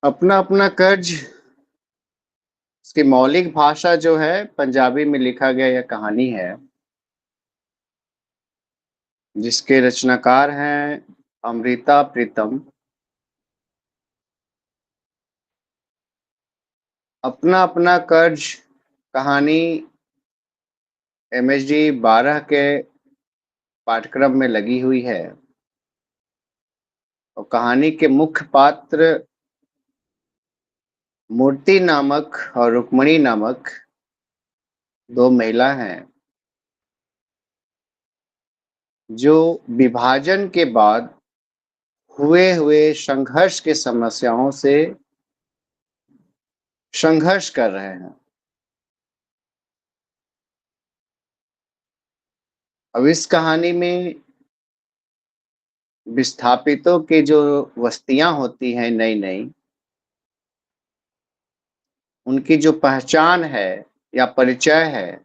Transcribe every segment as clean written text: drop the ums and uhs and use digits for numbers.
अपना अपना कर्ज। इसकी मौलिक भाषा जो है पंजाबी में लिखा गया यह कहानी है, जिसके रचनाकार हैं अमृता प्रीतम। अपना अपना कर्ज कहानी MHD 12 के पाठ्यक्रम में लगी हुई है। और कहानी के मुख्य पात्र मूर्ति नामक और रुक्मणी नामक दो महिला हैं, जो विभाजन के बाद हुए हुए संघर्ष के समस्याओं से संघर्ष कर रहे हैं। अब इस कहानी में विस्थापितों की जो बस्तियां होती हैं नई नई, उनकी जो पहचान है या परिचय है,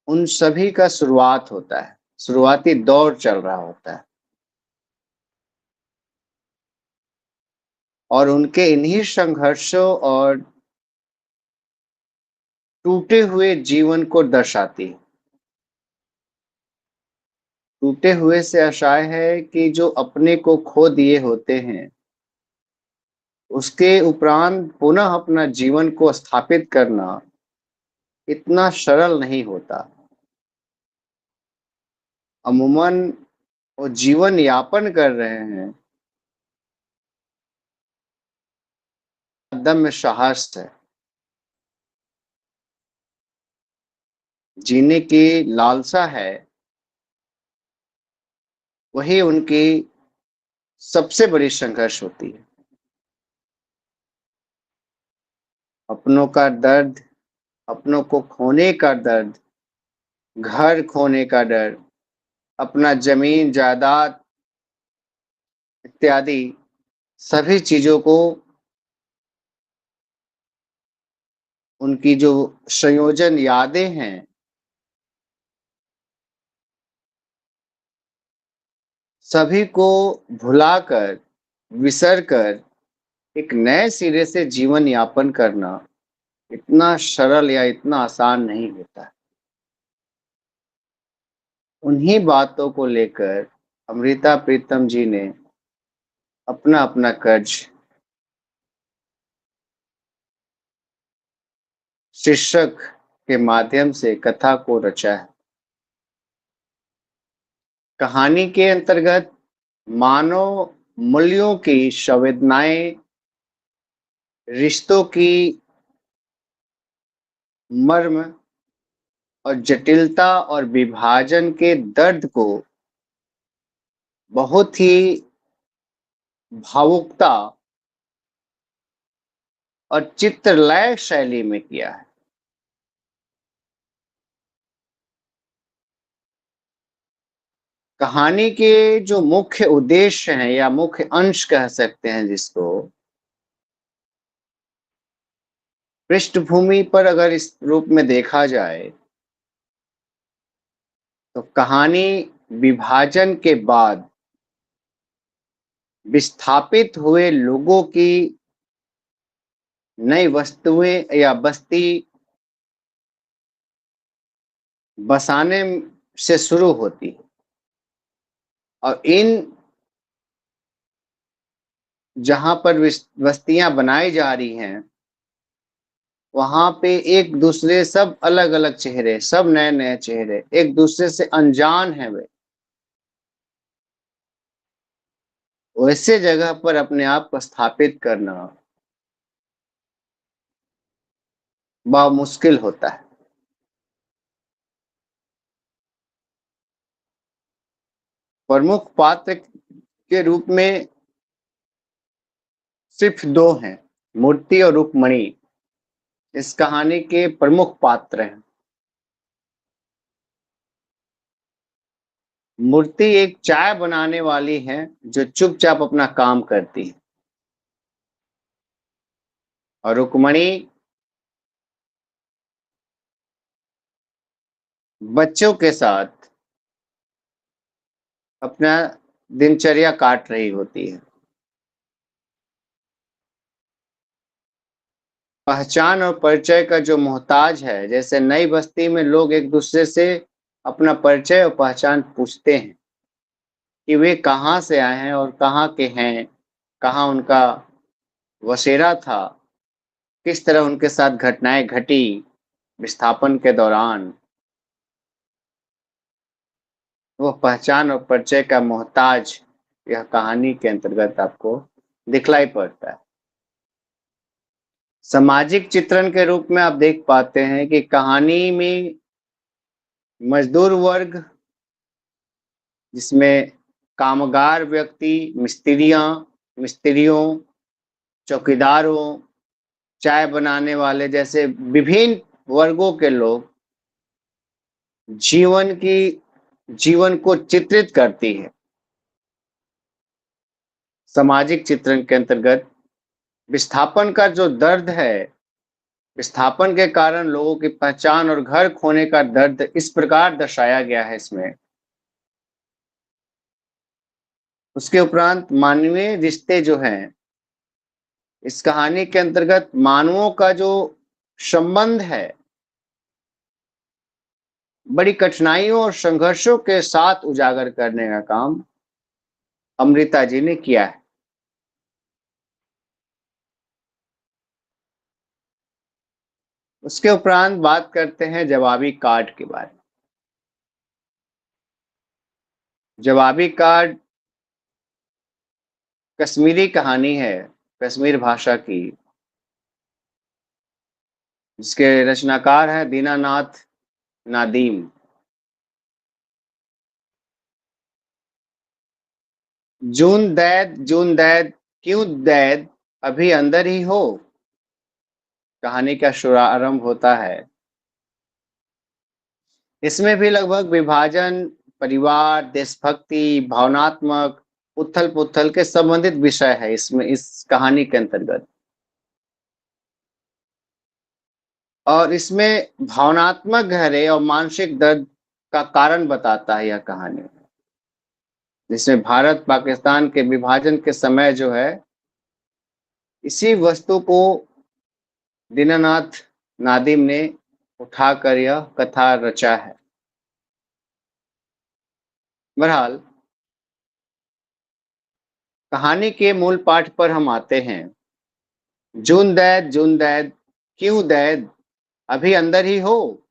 उन सभी का शुरुआत होता है, शुरुआती दौर चल रहा होता है। और उनके इन्हीं संघर्षों और टूटे हुए जीवन को दर्शाती है। टूटे हुए से आशय है कि जो अपने को खो दिए होते हैं, उसके उपरांत पुनः अपना जीवन को स्थापित करना इतना सरल नहीं होता। अमूमन वो जीवन यापन कर रहे हैं, दम साहस है, जीने की लालसा है, वही उनकी सबसे बड़ी संघर्ष होती है। अपनों का दर्द, अपनों को खोने का दर्द, घर खोने का डर, अपना जमीन जायदाद इत्यादि सभी चीजों को, उनकी जो संयोजन यादें हैं, सभी को भुलाकर, विसर कर एक नए सिरे से जीवन यापन करना इतना सरल या इतना आसान नहीं होता। उन्हीं बातों को लेकर अमृता प्रीतम जी ने अपना अपना कर्ज शीर्षक के माध्यम से कथा को रचा है। कहानी के अंतर्गत मानव मूल्यों की संवेदनाएं, रिश्तों की मर्म और जटिलता और विभाजन के दर्द को बहुत ही भावुकता और चित्रलय शैली में किया है। कहानी के जो मुख्य उद्देश्य हैं या मुख्य अंश कह सकते हैं जिसको, पृष्ठभूमि पर अगर इस रूप में देखा जाए तो कहानी विभाजन के बाद विस्थापित हुए लोगों की नई वस्तुएं या बस्ती बसाने से शुरू होती है। और इन जहां पर बस्तियां बनाई जा रही हैं, वहां पे एक दूसरे सब अलग अलग चेहरे, सब नए नए चेहरे, एक दूसरे से अनजान है वे। वैसे जगह पर अपने आप को स्थापित करना बहुत मुश्किल होता है। प्रमुख पात्र के रूप में सिर्फ दो हैं, मूर्ति और रुक्मणी। इस कहानी के प्रमुख पात्र हैं। मूर्ति एक चाय बनाने वाली है, जो चुपचाप अपना काम करती है। और रुक्मणी बच्चों के साथ अपना दिनचर्या काट रही होती है। पहचान और परिचय का जो मोहताज है, जैसे नई बस्ती में लोग एक दूसरे से अपना परिचय और पहचान पूछते हैं कि वे कहाँ से आए हैं और कहाँ के हैं, कहाँ उनका बसेरा था, किस तरह उनके साथ घटनाएं घटी विस्थापन के दौरान। वो पहचान और परिचय का मोहताज यह कहानी के अंतर्गत आपको दिखलाई पड़ता है। सामाजिक चित्रण के रूप में आप देख पाते हैं कि कहानी में मजदूर वर्ग, जिसमें कामगार व्यक्ति, मिस्त्रियों, चौकीदारों, चाय बनाने वाले जैसे विभिन्न वर्गों के लोग जीवन को चित्रित करती है। सामाजिक चित्रण के अंतर्गत विस्थापन का जो दर्द है, विस्थापन के कारण लोगों की पहचान और घर खोने का दर्द इस प्रकार दर्शाया गया है इसमें। उसके उपरांत मानवीय रिश्ते जो हैं, इस कहानी के अंतर्गत मानवों का जो संबंध है, बड़ी कठिनाइयों और संघर्षों के साथ उजागर करने का काम अमृता जी ने किया है। उसके उपरांत बात करते हैं जवाबी कार्ड के बारे में। जवाबी कार्ड कश्मीरी कहानी है, कश्मीर भाषा की, जिसके रचनाकार हैं दीनानाथ नादीम। जून दैद क्यों दैद अभी अंदर ही हो, कहानी का शुभारंभ होता है। इसमें भी लगभग विभाजन, परिवार, देशभक्ति, भावनात्मक उथल पुथल के संबंधित विषय है इसमें, इस कहानी के अंतर्गत। और इसमें भावनात्मक गहरे और मानसिक दर्द का कारण बताता है यह कहानी, जिसमें भारत पाकिस्तान के विभाजन के समय जो है, इसी वस्तु को दीनानाथ नादिम ने उठाकर यह कथा रचा है। बहरहाल कहानी के मूल पाठ पर हम आते हैं। जून दैद क्यों दैद अभी अंदर ही हो,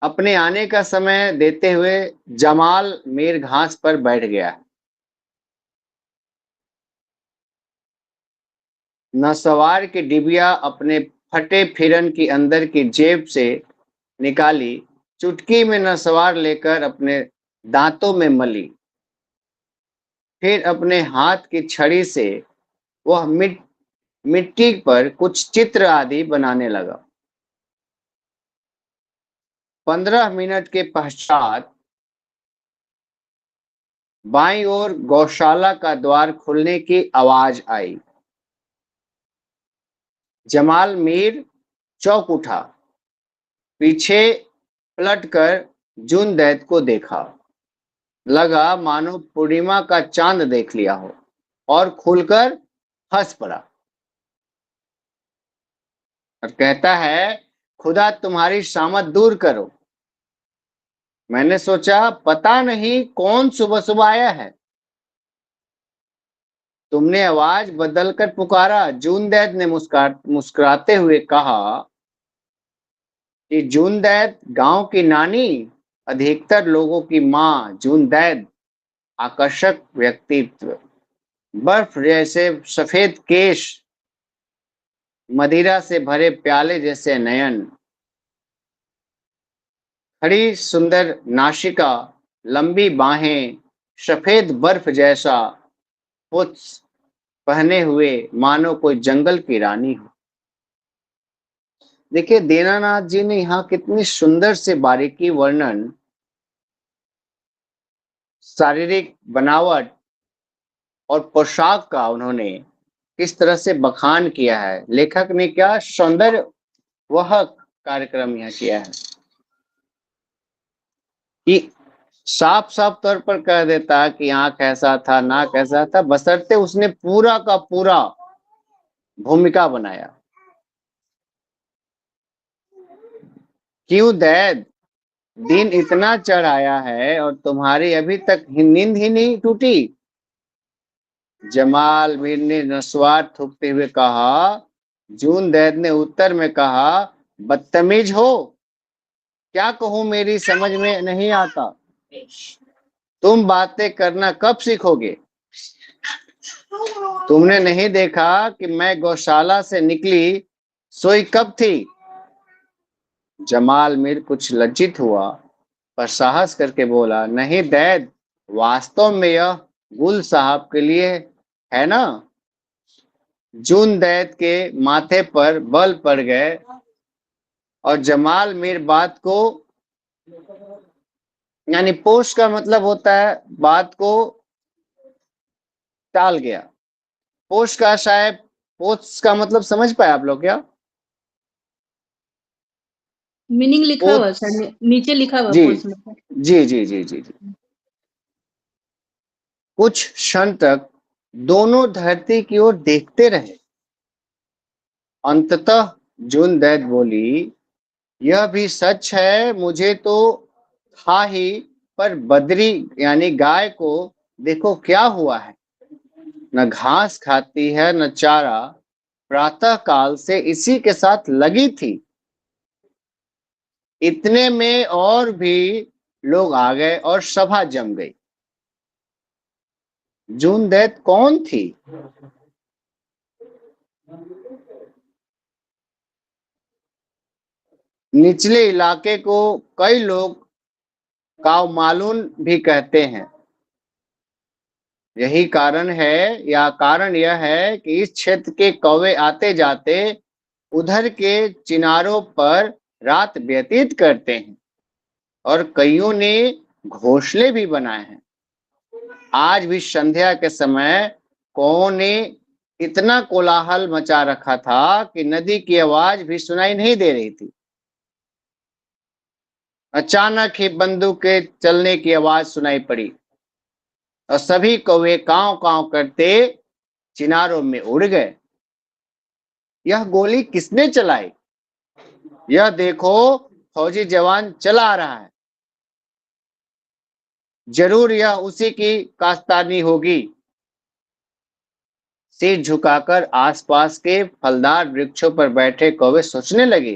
अपने आने का समय देते हुए जमाल मीर घास पर बैठ गया। नौसवार की डिबिया अपने फटे फिरन की अंदर की जेब से निकाली, चुटकी में नौसवार लेकर अपने दांतों में मली, फिर अपने हाथ की छड़ी से वह मिट्टी पर कुछ चित्र आदि बनाने लगा। 15 मिनट के पश्चात बाईं ओर गौशाला का द्वार खुलने की आवाज आई। जमाल मीर चौंक उठा, पीछे पलटकर जून दैद को देखा। लगा मानो पूर्णिमा का चांद देख लिया हो, और खुलकर हंस पड़ा और कहता है, खुदा तुम्हारी शामत दूर करो। मैंने सोचा पता नहीं कौन सुबह सुबह आया है। तुमने आवाज बदलकर पुकारा, जून दैद ने मुस्कुराते हुए कहा कि जून दैद गांव की नानी, अधिकतर लोगों की माँ जून दैद, आकर्षक व्यक्तित्व, बर्फ जैसे सफेद केश, मदिरा से भरे प्याले जैसे नयन, खड़ी सुंदर नाशिका, लंबी बाहें, सफेद बर्फ जैसा पुछ पहने हुए मानो कोई जंगल की रानी हो। देखिए दीनानाथ जी ने यहाँ कितनी सुंदर से बारीकी वर्णन, शारीरिक बनावट और पोशाक का उन्होंने किस तरह से बखान किया है। लेखक ने क्या सौंदर्य वह कार्यक्रम यहाँ किया है कि साफ साफ तौर पर कह देता कि आंख ऐसा था, नाक ऐसा था, बशर्ते उसने पूरा का पूरा भूमिका बनाया। क्यों दैद, दिन इतना चढ़ आया है और तुम्हारी अभी तक नींद ही नहीं टूटी? जमाल मीर ने नस्वार थूकते हुए कहा। जून दैद ने उत्तर में कहा, बदतमीज हो, क्या कहूं, मेरी समझ में नहीं आता। तुम बातें करना कब सीखोगे? तुमने नहीं देखा कि मैं गौशाला से निकली सोई कब थी? जमाल मीर कुछ लज्जित हुआ, पर साहस करके बोला, नहीं दैद, वास्तव में यह गुल साहब के लिए है ना? जून दैद के माथे पर बल पड़ गए और जमाल मीर बात को, यानी पोष का मतलब होता है बात को टाल गया। पोष का शायद, पोष का मतलब समझ पाए आप लोग क्या? मीनिंग लिखा हुआ पोष, सर, नीचे लिखा हुआ जी पोस्ट में सर। जी जी जी जी जी। कुछ क्षण तक दोनों धरती की ओर देखते रहे। अंततः जून दैद बोली, यह भी सच है, मुझे तो था ही, पर बदरी यानी गाय को देखो क्या हुआ है, न घास खाती है न चारा, प्रातः काल से इसी के साथ लगी थी। इतने में और भी लोग आ गए और सभा जम गई। जून दैत कौन थी? निचले इलाके को कई लोग काव मालून भी कहते हैं। यही कारण है, या कारण यह है कि इस क्षेत्र के कौवे आते जाते उधर के चिनारों पर रात व्यतीत करते हैं और कईयों ने घोंसले भी बनाए हैं। आज भी संध्या के समय कौओं ने इतना कोलाहल मचा रखा था कि नदी की आवाज भी सुनाई नहीं दे रही थी। अचानक ही बंदूक के चलने की आवाज सुनाई पड़ी और सभी कौवे कांव कांव करते चिनारों में उड़ गए। यह गोली किसने चलाई? यह देखो, फौजी जवान चला आ रहा है, जरूर यह उसी की कास्तानी होगी। सिर झुकाकर आसपास के फलदार वृक्षों पर बैठे कौवे सोचने लगे,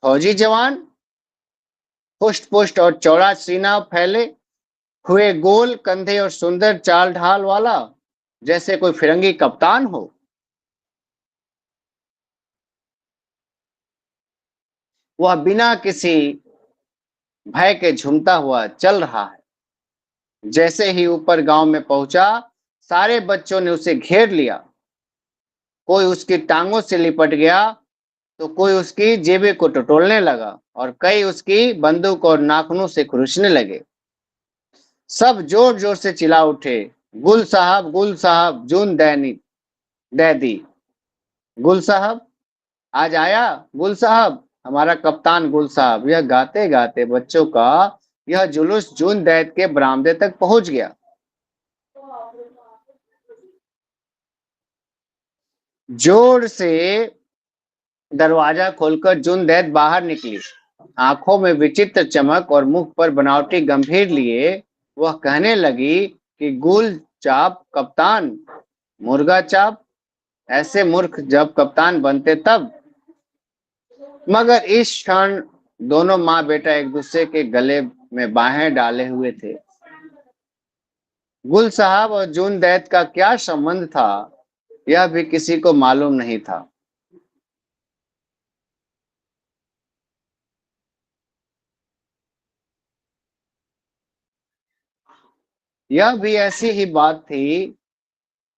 फौजी जवान, पुष्ट पुष्ट और चौड़ा सीना फैले हुए, गोल कंधे और सुंदर चाल ढाल वाला, जैसे कोई फिरंगी कप्तान हो। वह बिना किसी भय के झूमता हुआ चल रहा है। जैसे ही ऊपर गांव में पहुंचा, सारे बच्चों ने उसे घेर लिया। कोई उसकी टांगों से लिपट गया तो कोई उसकी जेबें को टटोलने लगा और कई उसकी बंदूक और नाखूनों से खुरचने लगे। सब जोर जोर से चिल्ला उठे, गुल साहब, गुल साहब, जून दैनी दैदी, गुल साहब आज आया, गुल साहब, हमारा कप्तान गुल साहब। यह गाते गाते बच्चों का यह जुलूस जून दैत के बरामदे तक पहुंच गया। जोर से दरवाजा खोलकर जून दैत बाहर निकली। आंखों में विचित्र चमक और मुख पर बनावटी गंभीर लिए वह कहने लगी कि गुल चाप कप्तान, मुर्गा चाप, ऐसे मूर्ख जब कप्तान बनते तब। मगर इस क्षण दोनों माँ बेटा एक दूसरे के गले में बाहें डाले हुए थे। गुल साहब और जून दैत का क्या संबंध था, यह भी किसी को मालूम नहीं था। यह भी ऐसी ही बात थी।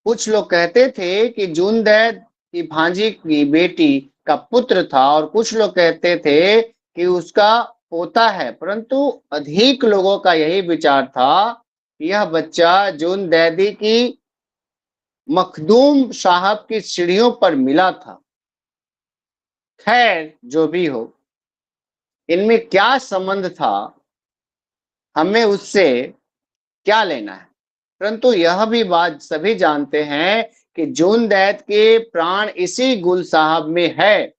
कुछ लोग कहते थे कि जून दैत की भांजी की बेटी का पुत्र था और कुछ लोग कहते थे कि उसका पोता है, परंतु अधिक लोगों का यही विचार था कि यह बच्चा जून दैदी की मखदूम साहब की सीढ़ियों पर मिला था। खैर जो भी हो, इनमें क्या संबंध था, हमें उससे क्या लेना है। परंतु यह भी बात सभी जानते हैं कि जून दैत के प्राण इसी गुल साहब में है।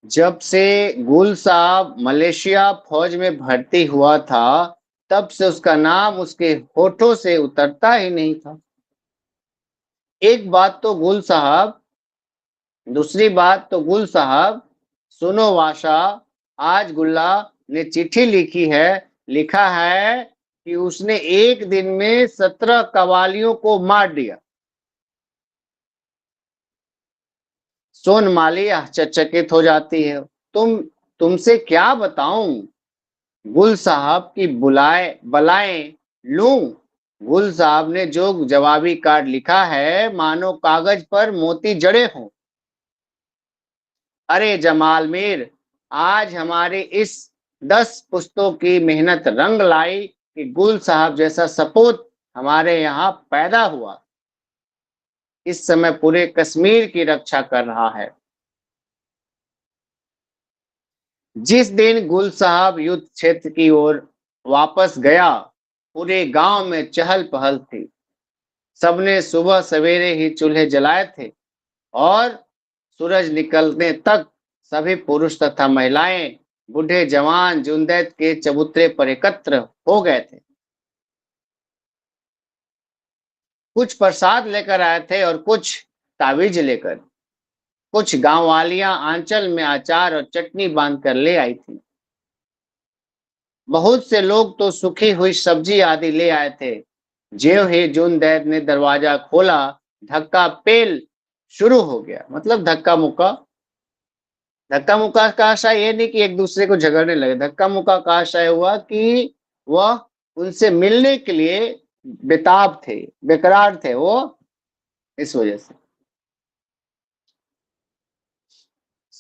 जब से गुल साहब मलेशिया फौज में भर्ती हुआ था, तब से उसका नाम उसके होठों से उतरता ही नहीं था। एक बात तो गुल साहब, दूसरी बात तो गुल साहब, सुनो वाशा, आज गुल्ला ने चिट्ठी लिखी है, लिखा है कि उसने एक दिन में 17 कवालियों को मार दिया। सोनमाली आश्चर्यचकित हो जाती है। तुमसे क्या बताऊं, गुल साहब की बलाएं लूं। गुल साहब ने जो जवाबी कार्ड लिखा है, मानो कागज पर मोती जड़े हों। अरे जमाल मीर, आज हमारे इस 10 पुश्तों की मेहनत रंग लाई कि गुल साहब जैसा सपूत हमारे यहाँ पैदा हुआ। इस समय पूरे कश्मीर की रक्षा कर रहा है। जिस दिन गुल साहब युद्ध क्षेत्र की ओर वापस गया, पूरे गांव में चहल पहल थी। सबने सुबह सवेरे ही चूल्हे जलाए थे और सूरज निकलने तक सभी पुरुष तथा महिलाएं, बूढ़े जवान जुंदैत के चबूतरे पर एकत्र हो गए थे। कुछ प्रसाद लेकर आए थे और कुछ तावीज लेकर। कुछ गांव वालियां आंचल में अचार और चटनी बांध कर ले आई थी। बहुत से लोग तो सूखी हुई सब्जी आदि ले आए थे। ज्यों ही जुनदैद ने दरवाजा खोला, धक्का पेल शुरू हो गया। मतलब धक्का मुक्का का आशय ये नहीं कि एक दूसरे को झगड़ने लगे। धक्का मुक्का का आशय हुआ कि वह उनसे मिलने के लिए बेताब थे, बेकरार थे वो, इस वजह से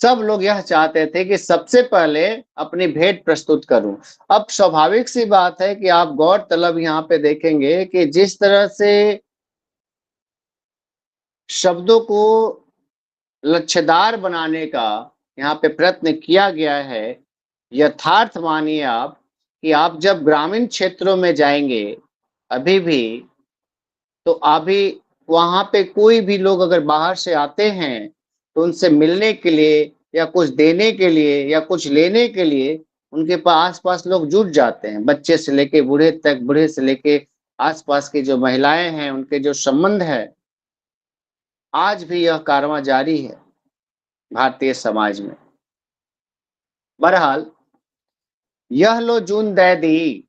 सब लोग यह चाहते थे कि सबसे पहले अपनी भेंट प्रस्तुत करूं। अब स्वाभाविक सी बात है कि आप गौर तलब यहाँ पे देखेंगे कि जिस तरह से शब्दों को लच्छेदार बनाने का यहाँ पे प्रयत्न किया गया है, यथार्थ मानिए आप कि आप जब ग्रामीण क्षेत्रों में जाएंगे अभी भी, तो अभी वहां पे कोई भी लोग अगर बाहर से आते हैं तो उनसे मिलने के लिए या कुछ देने के लिए या कुछ लेने के लिए उनके पास आसपास लोग जुट जाते हैं। बच्चे से लेके बूढ़े तक, बूढ़े से लेके आसपास की जो महिलाएं हैं, उनके जो संबंध है, आज भी यह कारवां जारी है भारतीय समाज में। बहरहाल, यह लो जून दे दी,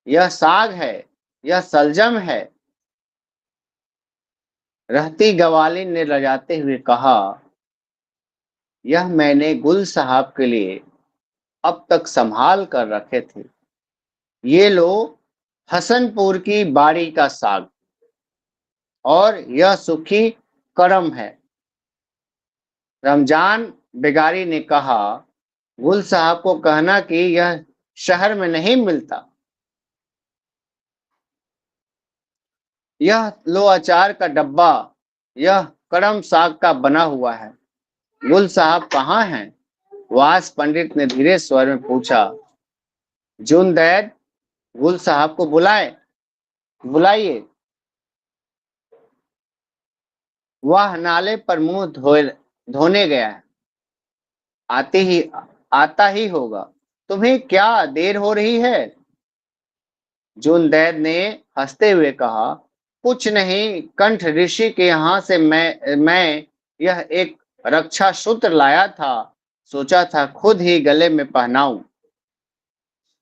यह साग है, यह सलजम है। रहती गवालिन ने लजाते हुए कहा, यह मैंने गुल साहब के लिए अब तक संभाल कर रखे थे। ये लो हसनपुर की बाड़ी का साग, और यह सूखी करम है। रमजान बेगारी ने कहा, गुल साहब को कहना कि यह शहर में नहीं मिलता। यह लो अचार का डब्बा, यह करम साग का बना हुआ है। गुल साहब कहाँ हैं? वास पंडित ने धीरे स्वर में पूछा। जुनदैद, गुल साहब को बुलाइए। वह नाले पर मुंह धोने गया है। आते ही आता ही होगा। तुम्हें क्या देर हो रही है? जुनदैद ने हंसते हुए कहा, कुछ नहीं, कंठ ऋषि के यहाँ से मैं यह एक रक्षा सूत्र लाया था, सोचा था खुद ही गले में पहनाऊं।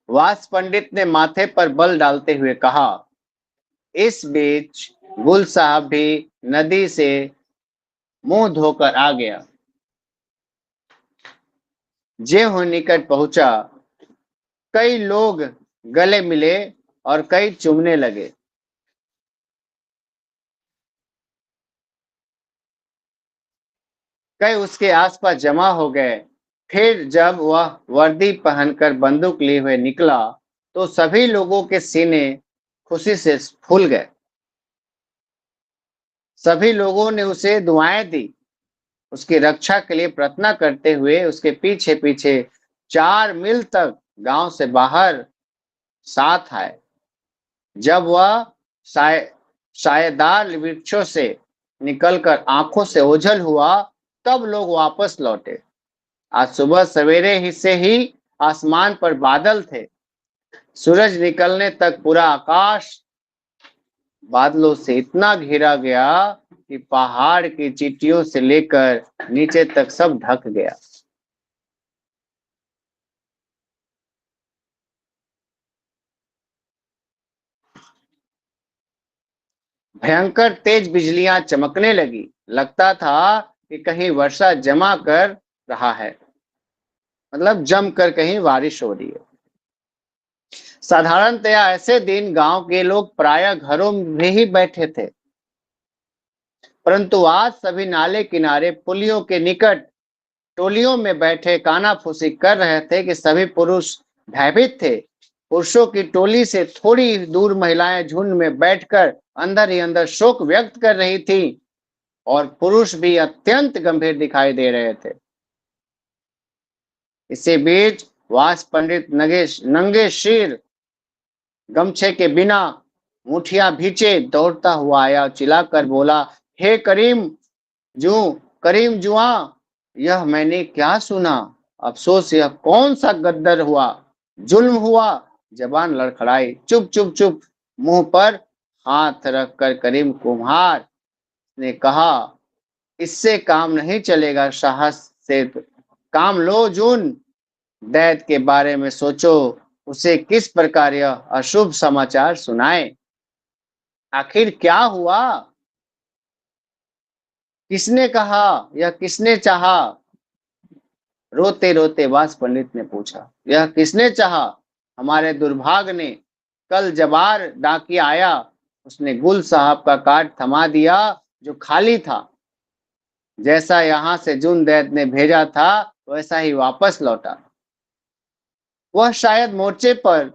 वास पंडित ने माथे पर बल डालते हुए कहा। इस बीच गुल साहब भी नदी से मुंह धोकर आ गया। ज्यों निकट पहुंचा, कई लोग गले मिले और कई चूमने लगे। कई उसके आसपास जमा हो गए। फिर जब वह वर्दी पहनकर बंदूक लिए हुए निकला, तो सभी लोगों के सीने खुशी से फूल गए। सभी लोगों ने उसे दुआएं दी। उसकी रक्षा के लिए प्रार्थना करते हुए उसके पीछे पीछे 4 मील तक गांव से बाहर साथ आए। जब वह साय सायेदार वृक्षों से निकलकर आंखों से ओझल हुआ, तब लोग वापस लौटे। आज सुबह सवेरे ही से ही आसमान पर बादल थे। सूरज निकलने तक पूरा आकाश बादलों से इतना घिरा गया कि पहाड़ की चींटियों से लेकर नीचे तक सब ढक गया। भयंकर तेज बिजलियां चमकने लगी। लगता था कि कहीं वर्षा जमा कर रहा है, मतलब जम कर कहीं बारिश हो रही है। साधारणतया ऐसे दिन गांव के लोग प्रायः घरों में ही बैठे थे, परंतु आज सभी नाले किनारे पुलियों के निकट टोलियों में बैठे कानाफूसी कर रहे थे कि सभी पुरुष भयभीत थे। पुरुषों की टोली से थोड़ी दूर महिलाएं झुंड में बैठकर अंदर ही अंदर शोक व्यक्त कर रही थी और पुरुष भी अत्यंत गंभीर दिखाई दे रहे थे। इसी बीच वास पंडित नंगे सिर गमछे के बिना मुठिया भींचे दौड़ता हुआ आया, चिल्लाकर बोला, हे करीम जुआ, यह मैंने क्या सुना? अफसोस, यह कौन सा गद्दर हुआ, जुल्म हुआ? जबान लड़खड़ाई। चुप चुप चुप। मुंह पर हाथ रखकर करीम कुम्हार ने कहा, इससे काम नहीं चलेगा, साहस से काम लो। जून दैत के बारे में सोचो, उसे किस प्रकार यह अशुभ समाचार सुनाए। आखिर क्या हुआ? किसने कहा, यह किसने चाहा? रोते रोते वास पंडित ने पूछा। यह किसने चाहा? हमारे दुर्भाग्य ने। कल जबार डाकिया आया, उसने गुल साहब का कार्ड थमा दिया जो खाली था। जैसा यहां से जून दैत ने भेजा था वैसा ही वापस लौटा। वह शायद मोर्चे पर।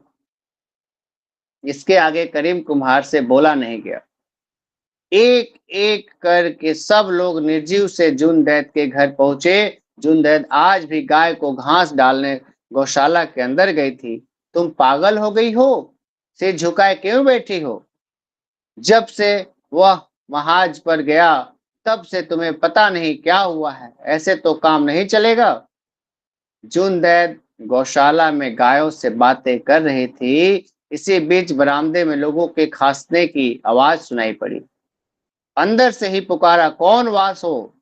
इसके आगे करीम कुम्हार से बोला नहीं गया। एक एक करके सब लोग निर्जीव से जून दैत के घर पहुंचे। जून दैत आज भी गाय को घास डालने गौशाला के अंदर गई थी। तुम पागल हो गई हो? सिर झुकाए क्यों बैठी हो? जब से वह महाज पर गया तब से तुम्हें पता नहीं क्या हुआ है। ऐसे तो काम नहीं चलेगा। जून दैत गौशाला में गायों से बातें कर रही थी। इसी बीच बरामदे में लोगों के खांसने की आवाज सुनाई पड़ी। अंदर से ही पुकारा, कौन वास हो?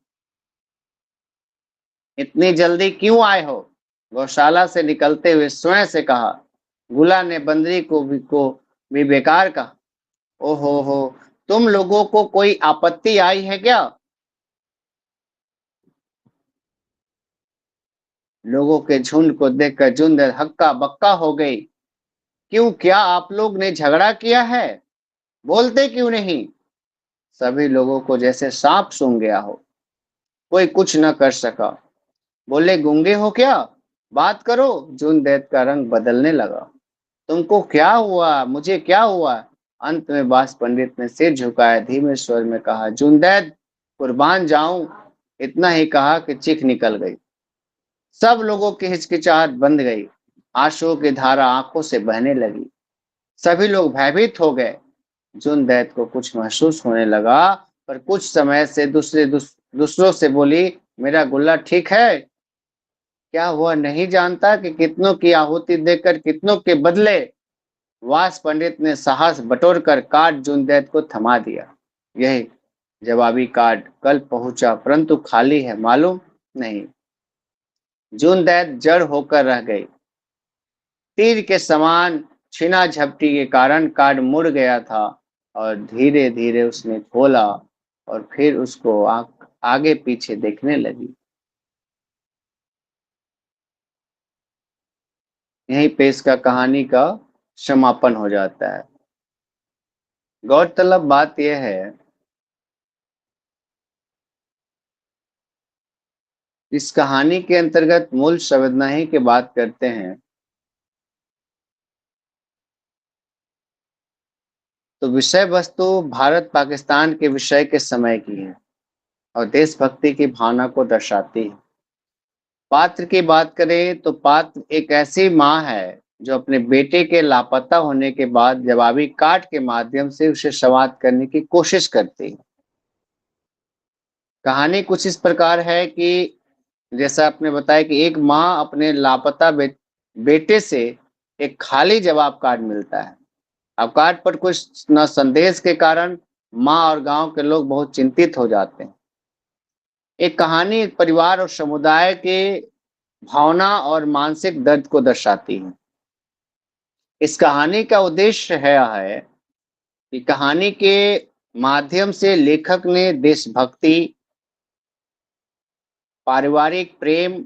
इतनी जल्दी क्यों आए हो? गौशाला से निकलते हुए स्वयं से कहा। गुला ने बंदरी को भी बेकार कहा। ओहो हो, तुम लोगों को कोई आपत्ति आई है क्या? लोगों के झुंड को देखकर जुंद हक्का बक्का हो गई। क्यों, क्या आप लोग ने झगड़ा किया है? बोलते क्यों नहीं? सभी लोगों को जैसे सांप सूंघ गया हो। कोई कुछ न कर सका। बोले, गूंगे हो क्या? बात करो। जून दैत का रंग बदलने लगा। तुमको क्या हुआ? मुझे क्या हुआ? अंत में बास पंडित ने सिर झुकाया, धीमे स्वर में कहा, जून दैत, कुर्बान जाऊं। इतना ही कहा कि चीख निकल गई। सब लोगों की हिचकिचाहट बंद गई। आंसुओं की धारा आंखों से बहने लगी। सभी लोग भयभीत हो गए। जून दैत को कुछ महसूस होने लगा, पर कुछ समय से दूसरों से बोली, मेरा गुल्ला ठीक है? क्या वह नहीं जानता कि कितनों की आहुति देकर कितनों के बदले? वास पंडित ने साहस बटोरकर कार्ड जून दैत को थमा दिया। यही जवाबी कार्ड कल पहुंचा, परंतु खाली है, मालूम नहीं। जून दैत जड़ होकर रह गई। तीर के समान छीना झपटी के कारण कार्ड मुड़ गया था और धीरे धीरे उसने खोला और फिर उसको आगे पीछे देखने लगी। यहीं पे इसका कहानी का समापन हो जाता है। गौरतलब बात यह है, इस कहानी के अंतर्गत मूल संवेदना ही की बात करते हैं तो विषय वस्तु भारत पाकिस्तान के विषय के समय की है। और देशभक्ति की भावना को दर्शाती है। पात्र की बात करें तो पात्र एक ऐसी माँ है जो अपने बेटे के लापता होने के बाद जवाबी कार्ड के माध्यम से उसे संवाद करने की कोशिश करती है। कहानी कुछ इस प्रकार है कि जैसा आपने बताया कि एक माँ अपने लापता बेटे से एक खाली जवाब कार्ड मिलता है। अब कार्ड पर कुछ न संदेश के कारण माँ और गांव के लोग बहुत चिंतित हो जाते हैं। एक कहानी एक परिवार और समुदाय के भावना और मानसिक दर्द को दर्शाती है। इस कहानी का उद्देश्य है कि कहानी के माध्यम से लेखक ने देशभक्ति, पारिवारिक प्रेम,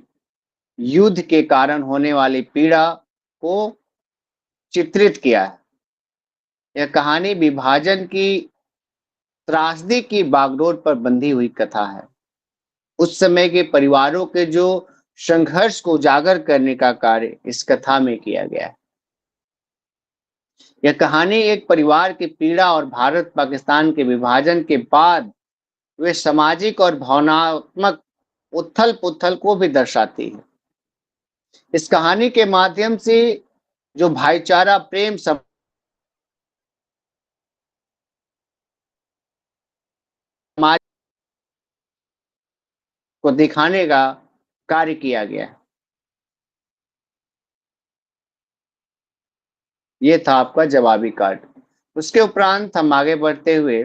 युद्ध के कारण होने वाली पीड़ा को चित्रित किया है। यह कहानी विभाजन की त्रासदी की बागडोर पर बंधी हुई कथा है। उस समय के परिवारों के जो संघर्ष को उजागर करने का कार्य इस कथा में किया गया है। यह कहानी एक परिवार की पीड़ा और भारत पाकिस्तान के विभाजन के बाद वे सामाजिक और भावनात्मक उथल पुथल को भी दर्शाती है। इस कहानी के माध्यम से जो भाईचारा, प्रेम, समाज को दिखाने का कार्य किया गया है। ये था आपका जवाबी कार्ड। उसके उपरांत हम आगे बढ़ते हुए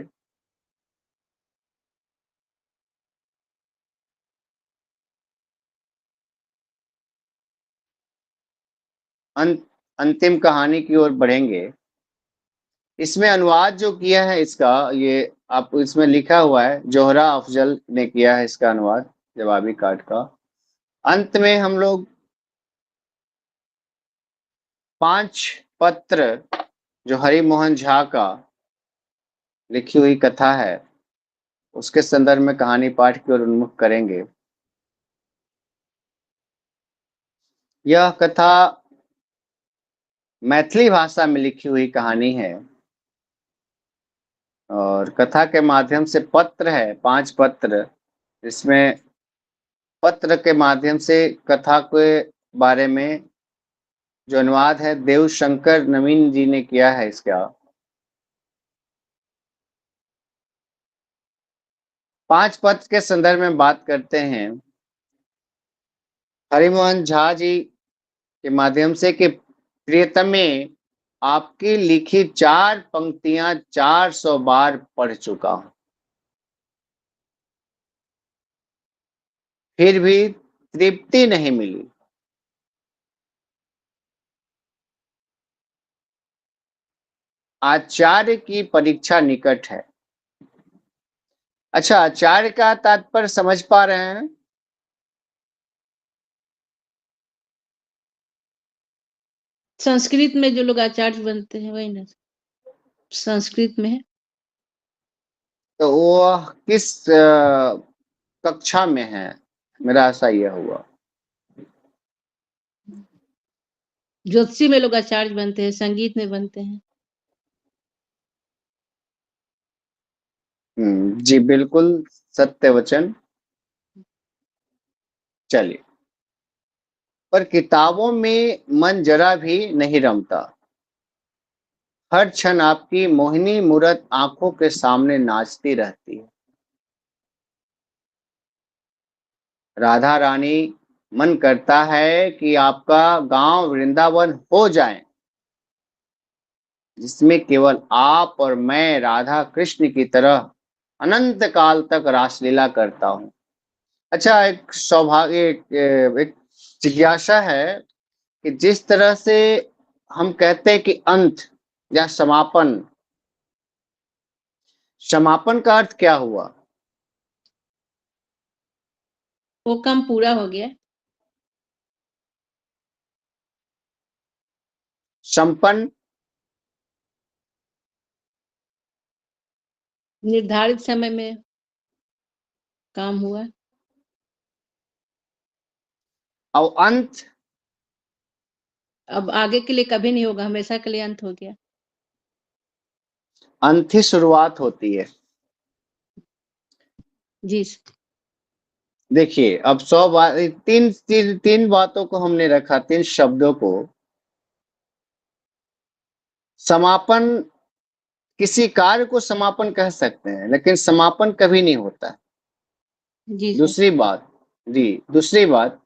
अंतिम कहानी की ओर बढ़ेंगे। इसमें अनुवाद जो किया है इसका, ये आप इसमें लिखा हुआ है जोहरा अफजल ने किया है इसका अनुवाद जवाबी कार्ड का। अंत में हम लोग 5 पत्र जो हरिमोहन झा का लिखी हुई कथा है उसके संदर्भ में कहानी पाठ की ओर उन्मुख करेंगे। यह कथा मैथिली भाषा में लिखी हुई कहानी है और कथा के माध्यम से पत्र है, 5 पत्र। इसमें पत्र के माध्यम से कथा के बारे में जो अनुवाद है देवशंकर नवीन जी ने किया है इसका। 5 पत्र के संदर्भ में बात करते हैं हरिमोहन झा जी के माध्यम से कि प्रियतमे, आपकी लिखी 4 पंक्तियां 400 बार पढ़ चुका हूं, फिर भी तृप्ति नहीं मिली। आचार्य की परीक्षा निकट है। अच्छा, आचार्य का तात्पर्य समझ पा रहे हैं? संस्कृत में जो लोग आचार्य बनते हैं वही ना, संस्कृत में है। तो वो किस कक्षा में है, मेरा ऐसा यह हुआ। ज्योतिषी में लोग आचार्य बनते हैं, संगीत में बनते हैं। जी बिल्कुल सत्य वचन। चलिए, पर किताबों में मन जरा भी नहीं रमता। हर क्षण आपकी मोहिनी मूरत आंखों के सामने नाचती रहती है। राधा रानी, मन करता है कि आपका गांव वृंदावन हो जाए, जिसमें केवल आप और मैं राधा कृष्ण की तरह अनंत काल तक रासलीला करता हूं। अच्छा, एक सौभाग्य, एक जिज्ञासा है कि जिस तरह से हम कहते हैं कि अंत या समापन, समापन का अर्थ क्या हुआ? वो काम पूरा हो गया। संपन्न, निर्धारित समय में काम हुआ। और अंत, अब आगे के लिए कभी नहीं होगा, हमेशा के लिए अंत हो गया। अंत ही शुरुआत होती है। जी देखिए, अब 100 बात, तीन बातों को हमने रखा, 3 शब्दों को। समापन, किसी कार्य को समापन कह सकते हैं, लेकिन समापन कभी नहीं होता है। जी सर। दूसरी बात, जी, दूसरी बात,